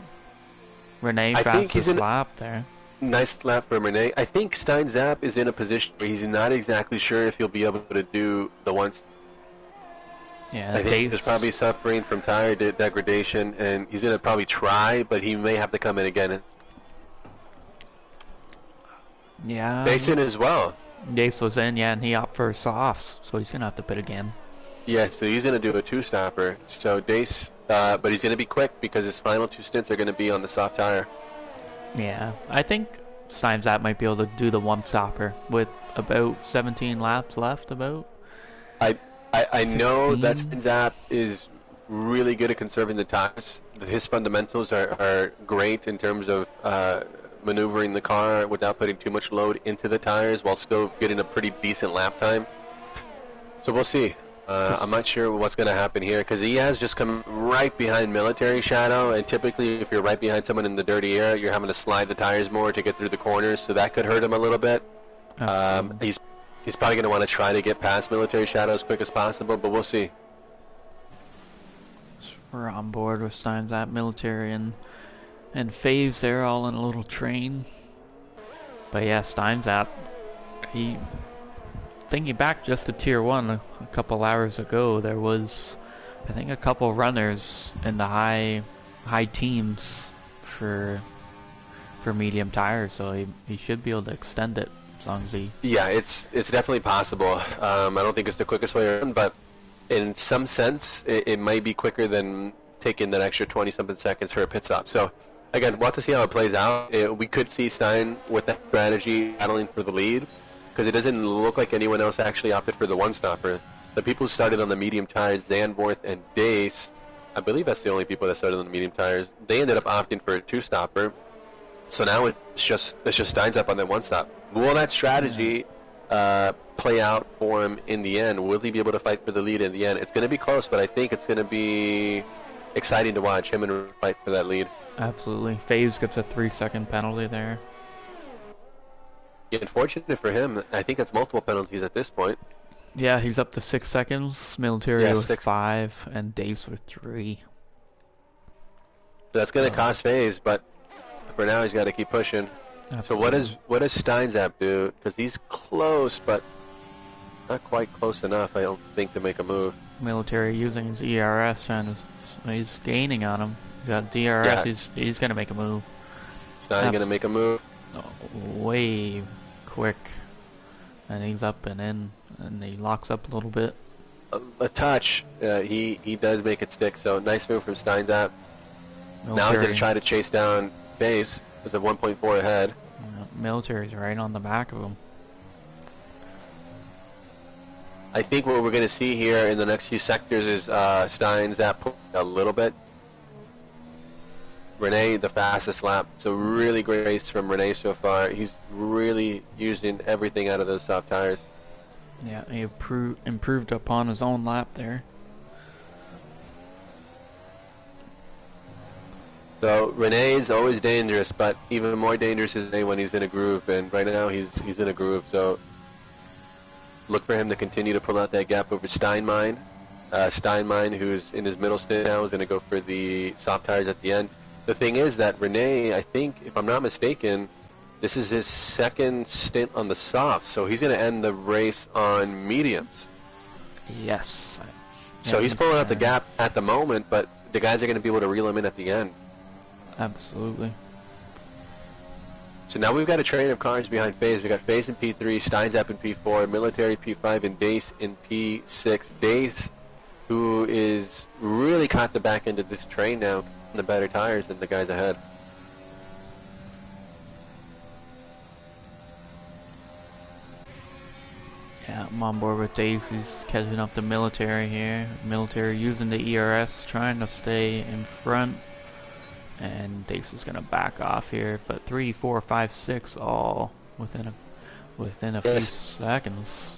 Renee fastest lap there. Nice lap for Renee. I think Stein-Zapp is in a position where he's not exactly sure if he'll be able to do the ones. Yeah, I think he's probably suffering from tire degradation, and he's going to probably try, but he may have to come in again. Yeah. Dason as well. Dace was in, yeah, and he opted for softs, so he's gonna have to pit again. Yeah, so he's going to do a two-stopper. So Dace, but he's going to be quick because his final 2 stints are going to be on the soft tire. Yeah, I think Steinzap might be able to do the one-stopper with about 17 laps left, about. I know that 16? Steinzap is really good at conserving the tires. His fundamentals are great in terms of maneuvering the car without putting too much load into the tires while still getting a pretty decent lap time. So we'll see. I'm not sure what's going to happen here because he has just come right behind Military Shadow, and typically if you're right behind someone in the dirty air, you're having to slide the tires more to get through the corners, so that could hurt him a little bit. He's probably going to want to try to get past Military Shadow as quick as possible, but we'll see. We're on board with Steinzap, Military, and Faves. They're all in a little train. But yeah, Steinzap, thinking back just to Tier 1 a couple hours ago, there was, I think, a couple runners in the high teams for medium tires, so he should be able to extend it as long as he... Yeah, it's definitely possible. I don't think it's the quickest way around, but in some sense, it might be quicker than taking that extra 20-something seconds for a pit stop. So, again, we'll have to see how it plays out. We could see Stein with that strategy battling for the lead, because it doesn't look like anyone else actually opted for the one-stopper. The people who started on the medium tires, Zandvoort and Dace, I believe that's the only people that started on the medium tires, they ended up opting for a two-stopper. So now it's just Steinzap on that one-stop. Will that strategy play out for him in the end? Will he be able to fight for the lead in the end? It's going to be close, but I think it's going to be exciting to watch him and fight for that lead. Absolutely. Faves gets a 3-second penalty there. Yeah, unfortunate for him, I think that's multiple penalties at this point. Yeah, he's up to 6 seconds. Military with 5, and Dace with 3. So that's going to cost Faves, but for now he's got to keep pushing. Absolutely. So what does Steinzap do? Because he's close, but not quite close enough, I don't think, to make a move. Military using his ERS, he's gaining on him. He's got DRS, yeah. He's going to make a move. Stein going to make a move. Way quick. And he's up and in, and he locks up a little bit. A touch. He does make it stick, so nice move from Steinzap. Now he's going to try to chase down Base with a 1.4 ahead. Military's right on the back of him. I think what we're going to see here in the next few sectors is Steinzap pull a little bit. Renee, the fastest lap. So really great race from Renee so far. He's really using everything out of those soft tires. Yeah, he improved upon his own lap there. So Renee is always dangerous, but even more dangerous is Renee when he's in a groove. And right now he's in a groove. So look for him to continue to pull out that gap over Steinmine. Steinmine, who's in his middle stint now, is going to go for the soft tires at the end. The thing is that Renee, I think, if I'm not mistaken, this is his second stint on the softs, so he's going to end the race on mediums. Yes. So he's pulling out the gap at the moment, but the guys are going to be able to reel him in at the end. Absolutely. So now we've got a train of cars behind FaZe. We've got FaZe in P3, Steinzap in P4, Military P5, and Dace in P6. Dace, who is really caught the back end of this train now, the better tires than the guys ahead. Yeah, I'm on board with Dace. He's catching up the Military here. Military using the ERS, trying to stay in front. And Dace is going to back off here. But 3, 4, 5, 6 all within a few seconds.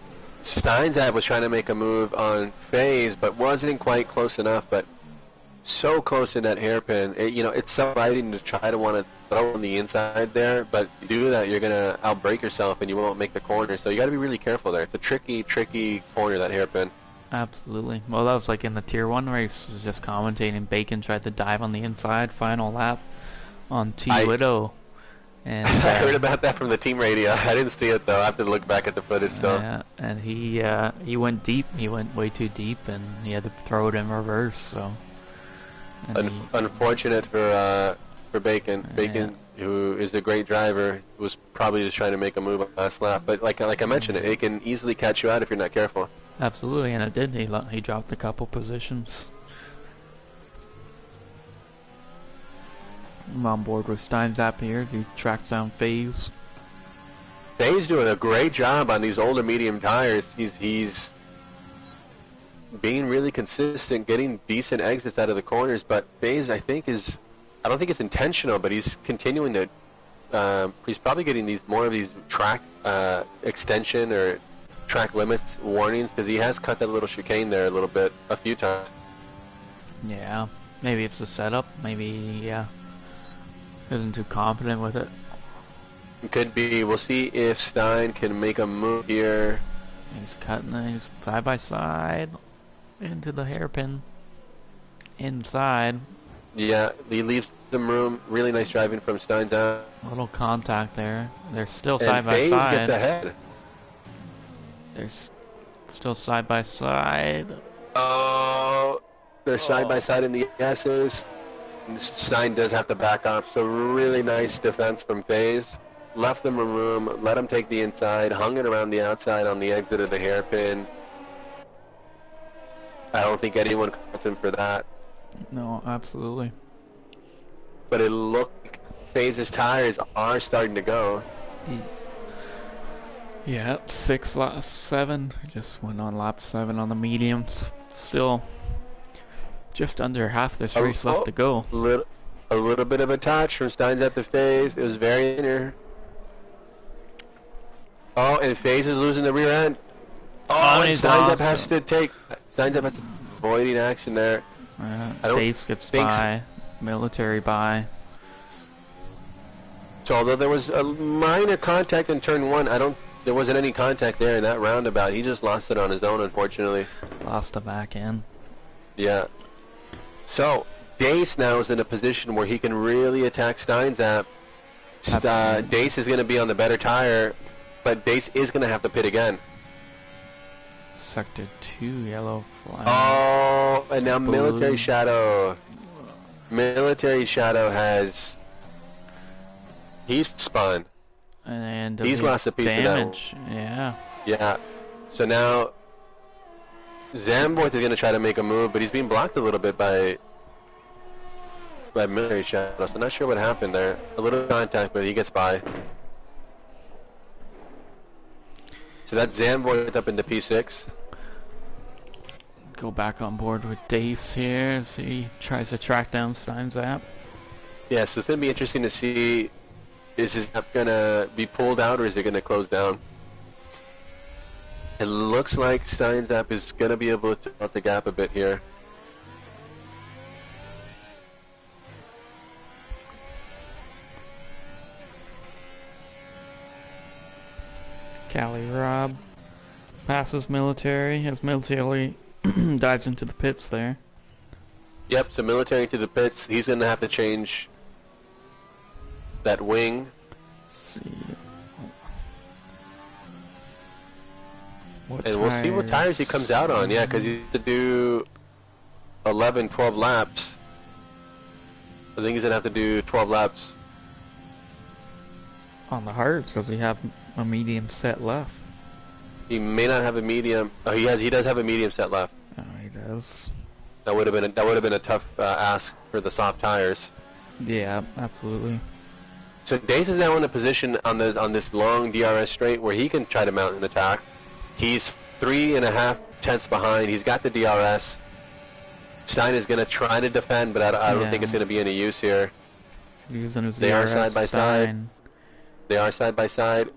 Steinzap was trying to make a move on FaZe, but wasn't quite close enough. But so close in that hairpin. It's so exciting to try to want to throw on the inside there, but if you do that, you're going to outbrake yourself and you won't make the corner. So you got to be really careful there. It's a tricky corner, that hairpin. Absolutely. Well, that was like in the Tier 1 race. Was just commentating. Bacon tried to dive on the inside, final lap on T-Widow. And I heard about that from the team radio. I didn't see it, though. I have to look back at the footage still. Yeah, and he went deep. He went way too deep, and he had to throw it in reverse, so... Unfortunate for for Bacon. Bacon, who is a great driver, was probably just trying to make a move on the last lap. But like I mentioned, it can easily catch you out if you're not careful. Absolutely, and it did. He dropped a couple positions. I'm on board with Steinzap here as he tracks down FaZe. FaZe doing a great job on these older medium tires. He's being really consistent, getting decent exits out of the corners. But FaZe, I don't think it's intentional, but he's continuing to. He's probably getting more of these track extension or track limits warnings because he has cut that little chicane there a few times. Yeah, maybe it's a setup. Maybe isn't too confident with it. It could be. We'll see if Stein can make a move here. He's cutting these side by side into the hairpin inside. Yeah, he leaves some room. Really nice driving from Stein's out. A little contact there. They're still side by FaZe side. gets ahead. They're still side by side. Oh, they're side by side in the S's. Stein does have to back off, so really nice defense from FaZe. Left them a room, let him take the inside, hung it around the outside on the exit of the hairpin. I don't think anyone caught him for that. No, absolutely. But it looked like FaZe's tires are starting to go. Yeah, 7. Just went on lap 7 on the mediums. Still just under half this race left to go. A little bit of a touch from Steins at the FaZe. It was very inner. Oh, and FaZe is losing the rear end. Oh, and Steins has to avoiding action there. Dave skips by. Military by. So although there was a minor contact in turn 1, there wasn't any contact there in that roundabout. He just lost it on his own, unfortunately. Lost the back end. Yeah. So Dace now is in a position where he can really attack Steinzap. Dace is going to be on the better tire, but Dace is going to have to pit again. Sector 2, yellow flag. Oh, and now Blue. Military Shadow. Military Shadow he's spun. And he's lost a piece damage. of that. Yeah. Yeah. So now Zambworth is going to try to make a move, but he's being blocked a little bit by Military Shadow. So not sure what happened there. A little contact, but he gets by. So that's Zambworth up into P6. Go back on board with Dace here as he tries to track down Steinzap. Yeah, so it's going to be interesting to see, is his app going to be pulled out or is it going to close down? It looks like Steinzap is going to be able to out the gap a bit here. Cali Rob passes Military as Military dives into the pits there. Yep, so Military to the pits. He's going to have to change that wing. Let's see. We'll see what tires he comes out on. Yeah, because he has to do 11, 12 laps. I think he's going to have to do 12 laps. On the hards, does he have a medium set left? He may not have a medium. Oh, he does have a medium set left. Oh, he does. That would have been a tough ask for the soft tires. Yeah, absolutely. So Dace is now in a position on this long DRS straight where he can try to mount an attack. He's 3.5 tenths behind. He's got the DRS. Stein is going to try to defend, but I don't think it's going to be any use here. Using his They DRS, are side by side. Stein. They are side by side.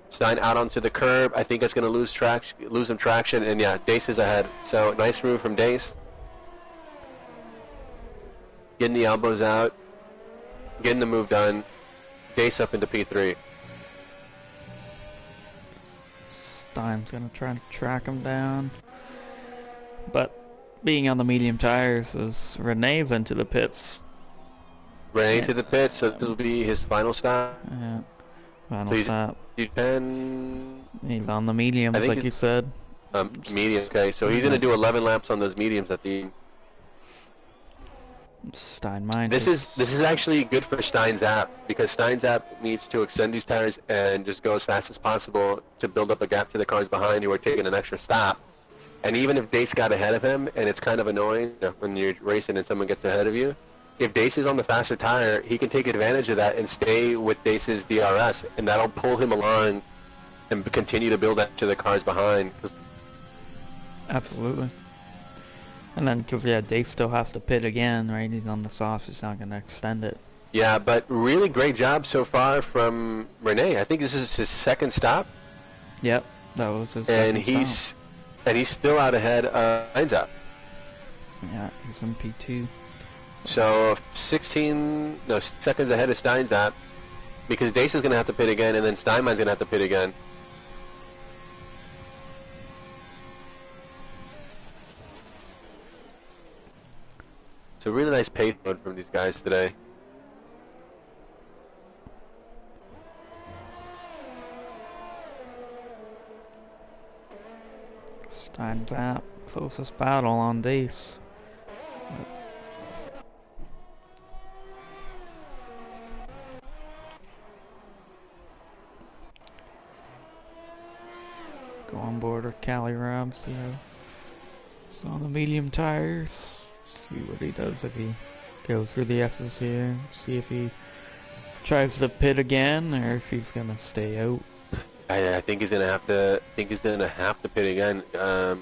Stein out onto the curb. I think it's going to lose some traction, and yeah, Dace is ahead. So nice move from Dace. Getting the elbows out, getting the move done. Dace up into P3. Stein's gonna try to track him down, but being on the medium tires as Renee's into the pits. Renee to the pits, so this will be his final stop. Yeah, final So stop. He's on the mediums, think like you said. Medium, okay. So he's going to do 11 laps on those mediums at the... Steinmeyer. This is actually good for Stein's app, because Stein's app needs to extend these tires and just go as fast as possible to build up a gap to the cars behind who are taking an extra stop. And even if Dace got ahead of him, and it's kind of annoying when you're racing and someone gets ahead of you, if Dace is on the faster tire, he can take advantage of that and stay with Dace's DRS, and that'll pull him along and continue to build up to the cars behind. Absolutely. And then, because, yeah, Dace still has to pit again, right? He's on the soft, he's not going to extend it. Yeah, but really great job so far from Rene. I think this is his second stop. Yep, that was his and second stop. And he's still out ahead of Stein's app. Yeah, he's in P2. So 16 seconds ahead of Stein's app, because Dace is going to have to pit again, and then Steinmann's going to have to pit again. It's a really nice pace mode from these guys today. Stein's app, closest battle on Dace. Go on board with Cali Rob, see how he's on the medium tires. See what he does if he goes through the S's here. See if he tries to pit again or if he's gonna stay out. I think he's gonna have to. Pit again.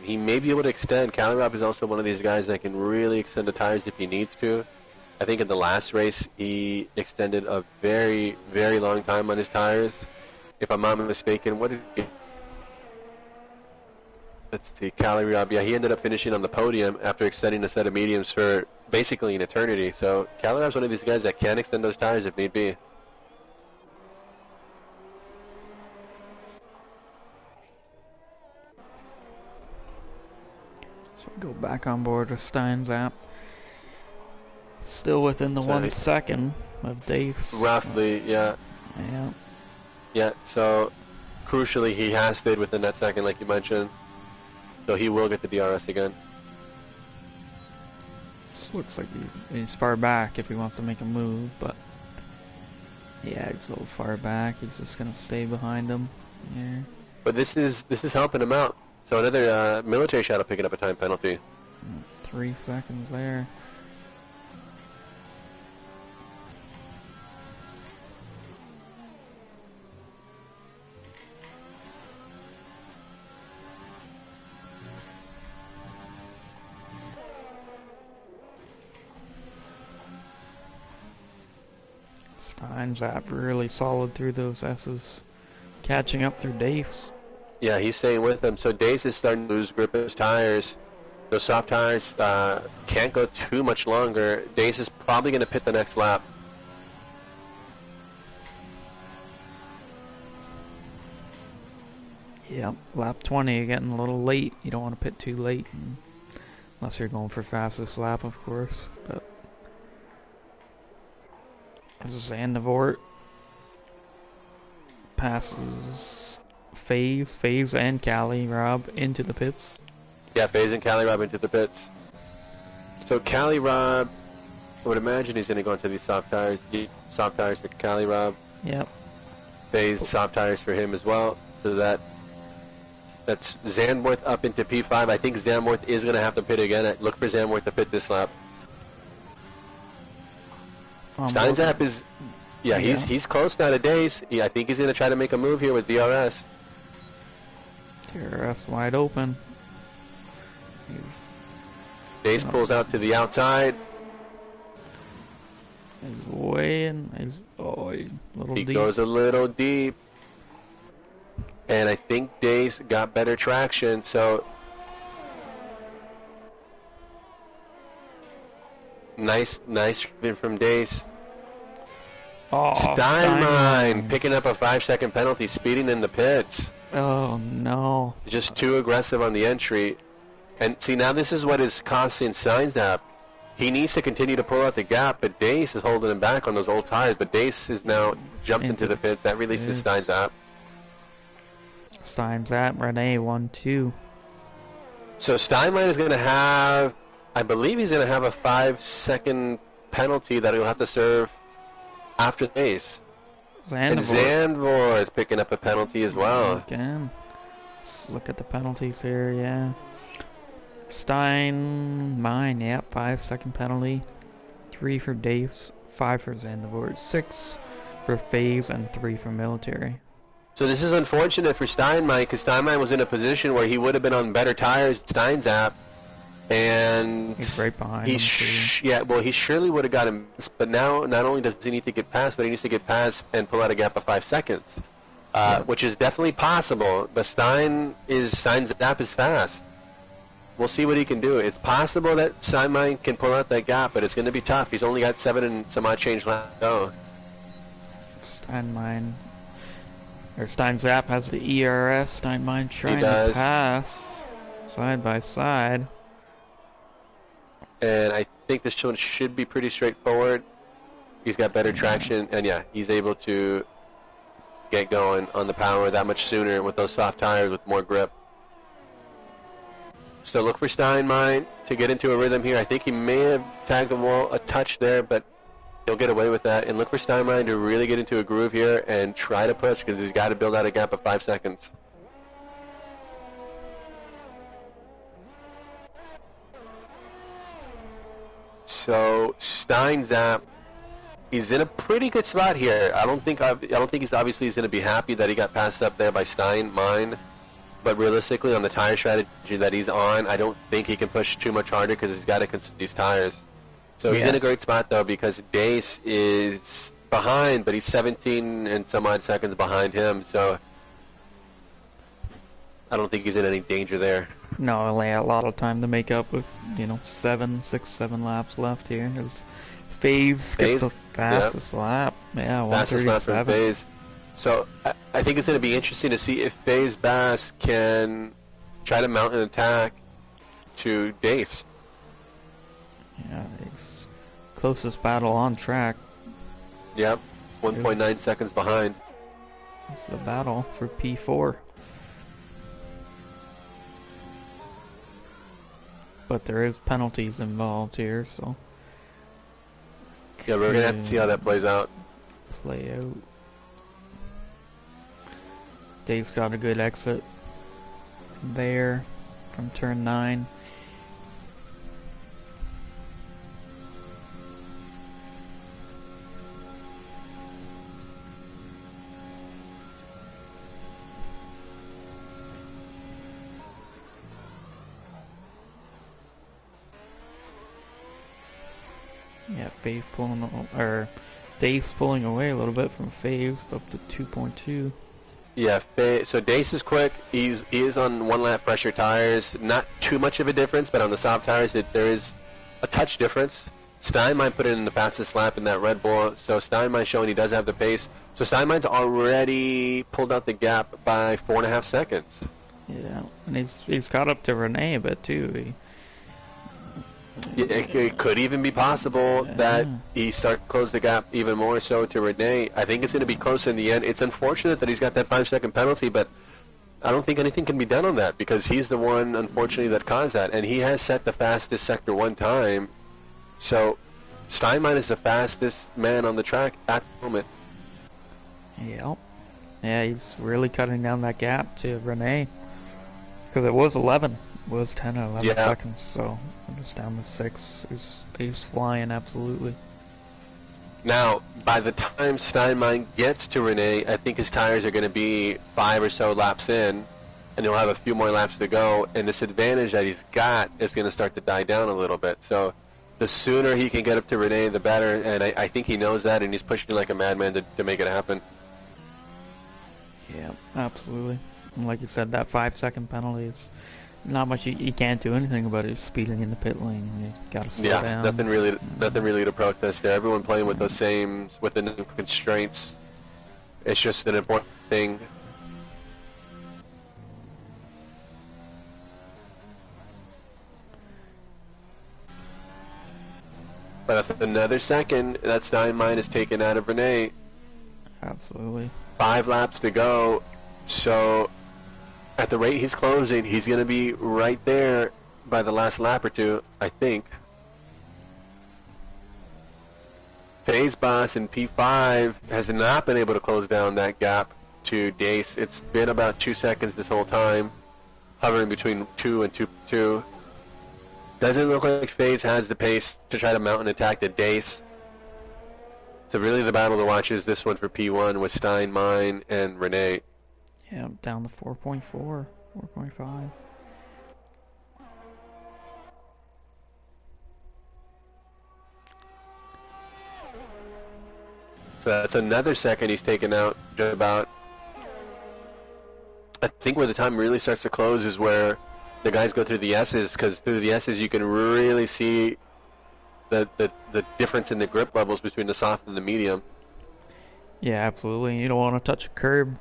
He may be able to extend. Cali Rob is also one of these guys that can really extend the tires if he needs to. I think in the last race he extended a very, very long time on his tires. If I'm not mistaken, what did he? Let's see, Cali Rob. Yeah, he ended up finishing on the podium after extending a set of mediums for basically an eternity. So Cali Rob's one of these guys that can extend those tires if need be. So we go back on board with Stein's app. Still within the 1 second of Dace. Roughly, yeah. Yeah. Yeah, so crucially he has stayed within that second like you mentioned. So he will get the DRS again. This looks like he's far back if he wants to make a move, but yeah, he's a little far back. He's just gonna stay behind him. Yeah. But this is helping him out. So another military shadow picking up a time penalty. 3 seconds there. Stein's app really solid through those S's, catching up through Dace. Yeah, he's staying with them. So Dace is starting to lose grip of his tires. Those soft tires can't go too much longer. Dace is probably going to pit the next lap. Yep, lap 20, getting a little late. You don't want to pit too late, unless you're going for fastest lap, of course. But Zandvoort passes FaZe and Cali Rob into the pits. Yeah, FaZe and Cali Rob into the pits. So Cali Rob, I would imagine he's going to go into these soft tires. Soft tires for Cali Rob. Yep. FaZe soft tires for him as well. So that's Zandvoort up into P5. I think Zandvoort is going to have to pit again. Look for Zandvoort to pit this lap. Stein's app is, yeah, he's close now to Dace. Yeah, I think he's going to try to make a move here with DRS. DRS wide open. Dace pulls out to the outside. He's way in. He goes a little deep. And I think Dace got better traction, so nice win from Dace. Oh, Steinmeier picking up a 5-second penalty, speeding in the pits. Oh no! Just too aggressive on the entry, and see now this is what is costing Stein's app. He needs to continue to pull out the gap, but Dace is holding him back on those old tires. But Dace is now jumped into the pits. That releases Stein's app. Stein's app, Rene 1-2. So Steinmeier is going to have, I believe he's going to have a 5-second penalty that he'll have to serve after the race. And Zandvoort is picking up a penalty as well. Again. Let's look at the penalties here, yeah. Stein, mine, yep, 5-second penalty. 3 for Dace, 5 for Zandvoort, 6 for FaZe, and 3 for military. So this is unfortunate for Steinmeier, because Steinmeier was in a position where he would have been on better tires than Steinzap. And he's right behind him too. Yeah, well, he surely would have got him, but now not only does he need to get past, but he needs to get past and pull out a gap of 5 seconds, which is definitely possible. But Steinzap is fast. We'll see what he can do. It's possible that Steinmeier can pull out that gap, but it's going to be tough. He's only got 7 and some odd change left to go. Steinzap has the ERS. Steinmeier trying to pass side by side. And I think this one should be pretty straightforward. He's got better traction, and yeah, he's able to get going on the power that much sooner with those soft tires with more grip. So look for Steinmeier to get into a rhythm here. I think he may have tagged the wall a touch there, but he'll get away with that. And look for Steinmeier to really get into a groove here and try to push, because he's got to build out a gap of 5 seconds. So Steinzap, he's in a pretty good spot here. I don't think he's obviously going to be happy that he got passed up there by Steinmeier, but realistically on the tire strategy that he's on, I don't think he can push too much harder because he's got to consider these tires. So he's in a great spot though, because Dace is behind, but he's 17 and some odd seconds behind him. So I don't think he's in any danger there. No, only a lot of time to make up with, 7 laps left here. FaZe gets the fastest lap. Yeah, 137. Fastest lap from FaZe. So I think it's going to be interesting to see if FaZe Bass can try to mount an attack to Dace. Yeah, it's closest battle on track. Yep, 1.9 seconds behind. It's the battle for P4. But there is penalties involved here, so... Yeah, we're going to have to see how that plays out. Dave's got a good exit there from turn 9. Yeah, FaZe Dace pulling away a little bit from FaZe up to 2.2. Yeah, so Dace is quick. He is on 1 lap fresher tires. Not too much of a difference, but on the soft tires there is a touch difference. Steinmeier put in the fastest lap in that Red Bull, so Steinmeier showing he does have the pace. So Steinmeier's already pulled out the gap by 4.5 seconds. Yeah, and he's caught up to Renee a bit too. It could even be possible that he close the gap even more so to Renee. I think it's going to be close in the end. It's unfortunate that he's got that 5-second penalty, but I don't think anything can be done on that because he's the one, unfortunately, that caused that. And he has set the fastest Sector 1 time. So Steinmeier is the fastest man on the track at the moment. Yep. Yeah, he's really cutting down that gap to Renee. Because it was 11. It was 10 or 11 seconds, so I'm just down to 6. He's flying, absolutely. Now, by the time Steinmeier gets to Renee, I think his tires are going to be 5 or so laps in, and he'll have a few more laps to go, and this advantage that he's got is going to start to die down a little bit. So the sooner he can get up to Renee, the better, and I think he knows that, and he's pushing like a madman to make it happen. Yeah, absolutely. And like you said, that 5-second penalty is not much. You can't do anything about it. Speeding in the pit lane, you gotta slow down. Yeah, nothing really to protest there. Everyone playing with those same the constraints. It's just an important thing. But that's another second that Steinmeier is taken out of Renee. Absolutely. 5 laps to go, so at the rate he's closing, he's going to be right there by the last lap or two, I think. FaZe Boss in P5 has not been able to close down that gap to Dace. It's been about 2 seconds this whole time, hovering between 2 and 2.2. Doesn't look like FaZe has the pace to try to mount an attack to Dace. So really the battle to watch is this one for P1 with Stein, Mine, and Renee. Yeah, down to 4.4, 4.5. So that's another second he's taken out just about. I think where the time really starts to close is where the guys go through the S's, because through the S's you can really see the difference in the grip levels between the soft and the medium. Yeah, absolutely. You don't want to touch a curb.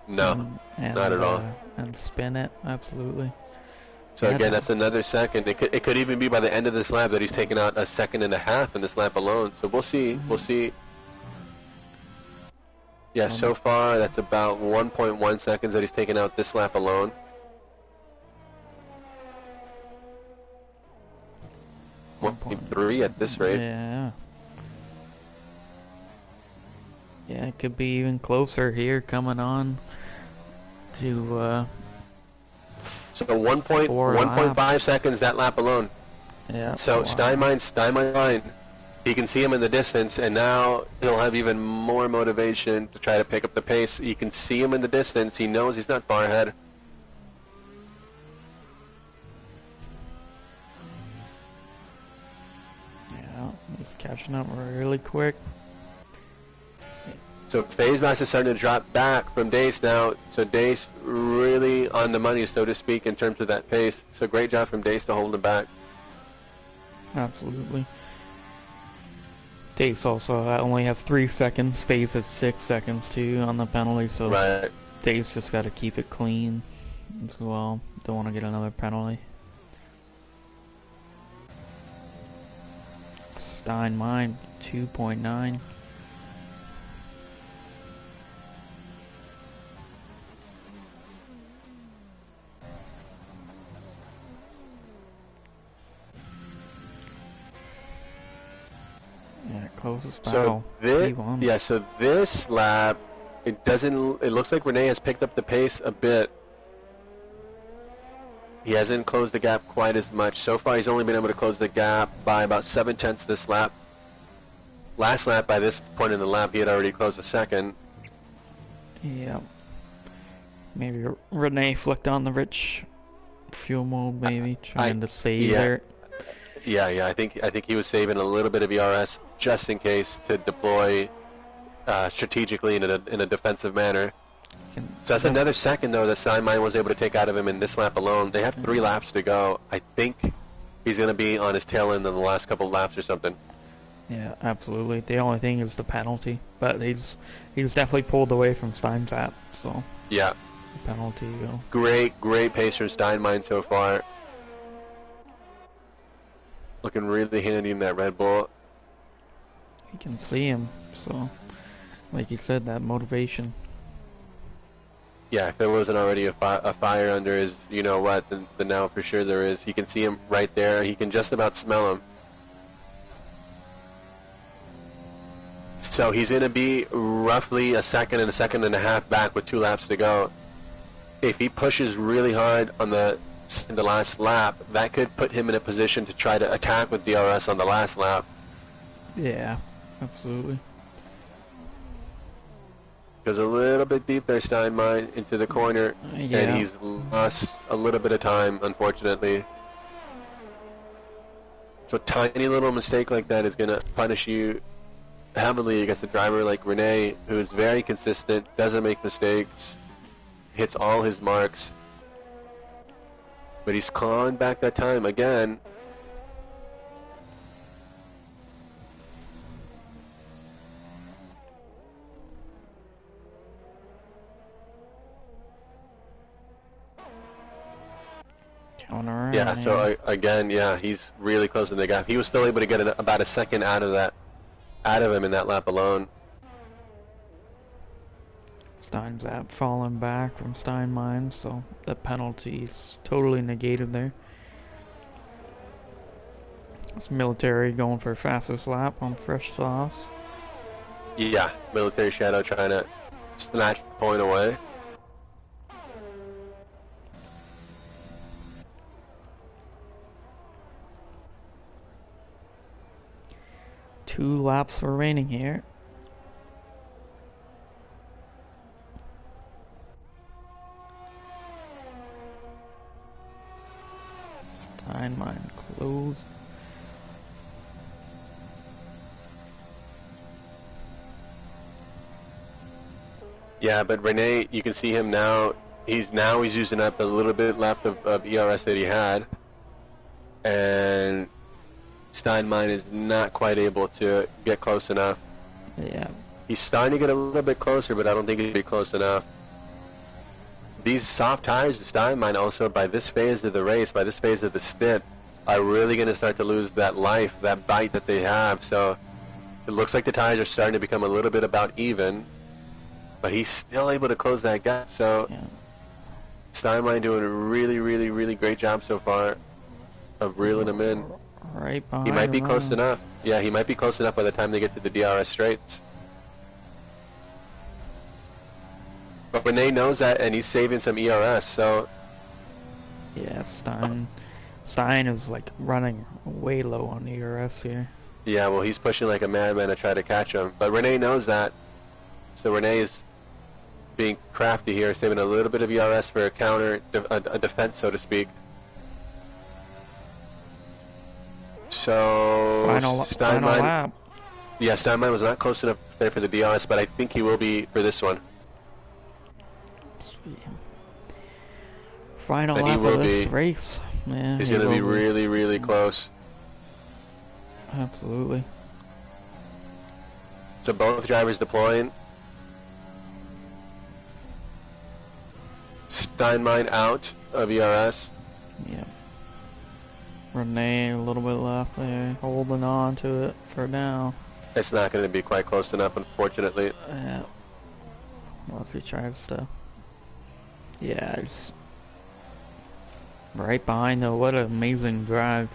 No, not at all. And spin it, absolutely. So again, that's another second. It could even be by the end of this lap that he's taken out a second and a half in this lap alone. So we'll see. We'll see. Yeah, so far that's about 1.1 seconds that he's taken out this lap alone. One 1.3 at this rate. Yeah. Yeah, it could be even closer here coming on to so 1.5 seconds that lap alone. Yeah. So Steinmeier line. He can see him in the distance, and now he'll have even more motivation to try to pick up the pace. You can see him in the distance. He knows he's not far ahead. Yeah, he's catching up really quick. So FaZe Boss is starting to drop back from Dace now. So Dace really on the money, so to speak, in terms of that pace. So great job from Dace to hold him back. Absolutely. Dace also only has 3 seconds. FaZe has 6 seconds too on the penalty, so right. Dace just got to keep it clean as well. Don't want to get another penalty. Stein Mine 2.9. Yeah, closest battle. So this lap, it looks like Renee has picked up the pace a bit. He hasn't closed the gap quite as much. So far, he's only been able to close the gap by about 7/10 this lap. Last lap, by this point in the lap, he had already closed a second. Yeah. Maybe Renee flicked on the rich fuel mode, maybe trying to save there. Yeah. I think he was saving a little bit of ERS just in case to deploy strategically in a defensive manner. So that's another second though that Steinmeier was able to take out of him in this lap alone. They have 3 laps to go. I think he's going to be on his tail end in the last couple of laps or something. Yeah, absolutely. The only thing is the penalty, but he's definitely pulled away from Steinzap. So yeah, the penalty. Great pace from Steinmeier so far. Looking really handy in that Red Bull. You can see him, so like you said, that motivation. Yeah, if there wasn't already a fire under his, you know what, then now for sure there is. He can see him right there. He can just about smell him. So he's going to be roughly a second and a half back with 2 laps to go. If he pushes really hard on the last lap, that could put him in a position to try to attack with DRS on the last lap. Yeah, absolutely. Goes a little bit deep there, Steinmeier, into the corner, and he's lost a little bit of time, unfortunately. So a tiny little mistake like that is going to punish you heavily against a driver like Renee, who is very consistent, doesn't make mistakes, hits all his marks. But he's clawing back that time again. Yeah, so again, he's really closing the gap. He was still able to get about a second out of him in that lap alone. Steinzap falling back from Steinmeier, so the penalty's totally negated there. It's Military going for fastest lap on fresh sauce. Yeah, Military Shadow trying to snatch the point away. Two laps remaining here. Steinmine close. Yeah, but Renee, you can see him now. He's using up the little bit left of ERS that he had, and Steinmine is not quite able to get close enough. Yeah. He's starting to get a little bit closer, but I don't think he'll be close enough. These soft tires of Steinmine also, by this phase of the race, by this phase of the stint, are really going to start to lose that life, that bite that they have. So it looks like the tires are starting to become a little bit about even, but he's still able to close that gap. So Yeah. Steinmine doing a really, really, really great job so far of reeling him in. Right behind. He might be close Ryan. enough. Yeah, he might be close enough by the time they get to the DRS straights. But Renee knows that, and he's saving some ERS, so Yeah, Stein is like running way low on ERS here. yeah, well, he's pushing like a madman to try to catch him. But Renee knows that, so Renee is being crafty here, saving a little bit of ERS for a counter, a defense, so to speak. So Final lap. Yeah, Steinmine was not close enough there for the DRS, but I think he will be for this one. Sweet. Final But he lap will of this be. race. Yeah, He's he going to be will really, really close. Absolutely. So both drivers deploying. Steinmine out of ERS. Yeah. Renee a little bit left there, holding on to it for now. It's not going to be quite close enough, unfortunately. Yeah. Unless he tries to. Yeah, he's right behind though. What an amazing drive.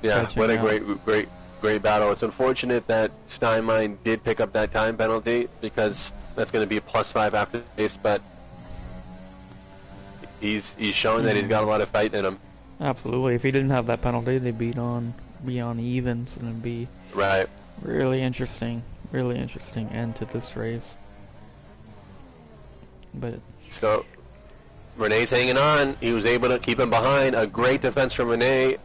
Yeah, Catching what a up. great battle. It's unfortunate that Steinmine did pick up that time penalty, because that's going to be a +5 after the race, but he's showing that he's got a lot of fight in him. Absolutely. If he didn't have that penalty, they'd be on evens, and it'd be Right. really interesting end to this race. But So Renee's hanging on. He was able to keep him behind. A great defense from Renee.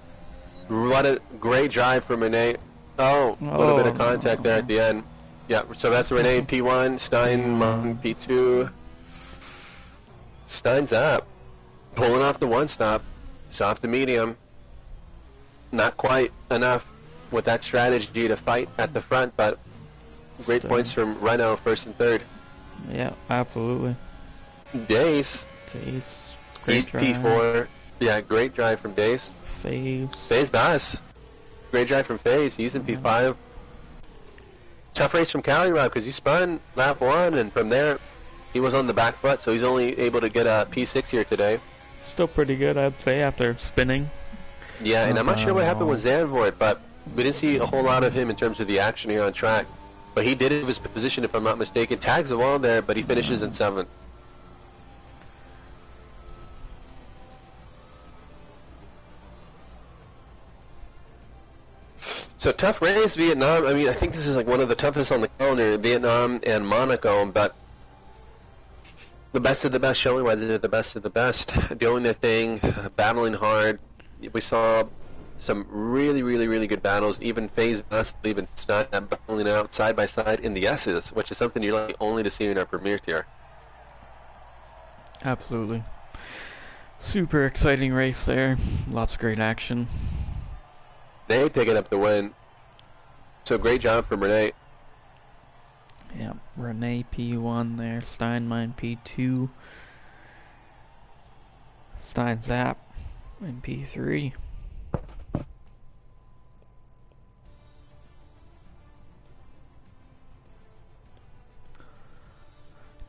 What a great drive from Renee. Oh, a little bit of contact there at the end. Yeah, so that's Renee P1, Steinmine P2. Stein's up. Pulling off the one stop. Soft to medium. Not quite enough with that strategy to fight at the front, but great Stein. points from Renault, first and third. yeah, absolutely. Dace, Taste. Great drive. P4. Yeah, great drive from Dace. Faves. FaZe Bass. Great drive from FaZe. He's in P5. Tough race from Calyrob because he spun lap 1, and from there he was on the back foot, so he's only able to get a P6 here today. Still pretty good, I'd say, after spinning. Yeah, and I'm not sure what happened with Zandvoort, but we didn't see a whole lot of him in terms of the action here on track. But he did have his position, if I'm not mistaken. Tags the wall there, but he finishes in 7th. So tough race, Vietnam. I mean, I think this is like one of the toughest on the calendar, Vietnam and Monaco, but the best of the best showing why they're the best of the best, doing their thing, battling hard. We saw some really, really, really good battles. Even FaZe Bass, even Stein battling out side by side in the S's, which is something you're likely only to see in our premier tier. Absolutely. Super exciting race there. Lots of great action. They picking up the win. So great job from Renee. Yeah, Renee P1 there, Steinmine P2, Stein Zap in P3.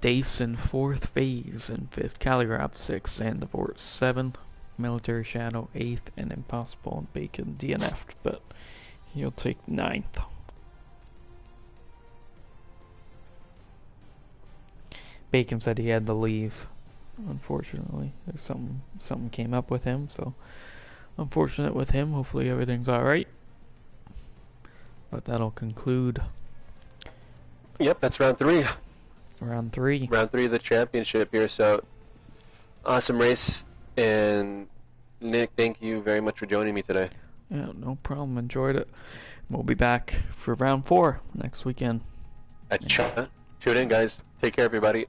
Dace in 4th, FaZe in 5th, Calyrob 6th, Zandvoort 7th, Military Shadow 8th, and Impossible and Bacon DNF'd, but he'll take 9th. Bacon said he had to leave. Unfortunately, there's something came up with him, so unfortunate with him. Hopefully everything's all right. But that'll conclude. Yep, that's round 3. Round 3. Round 3 of the championship here. So awesome race, and Nick, thank you very much for joining me today. Yeah, no problem. Enjoyed it. We'll be back for round 4 next weekend. Tune in, guys. Take care, everybody.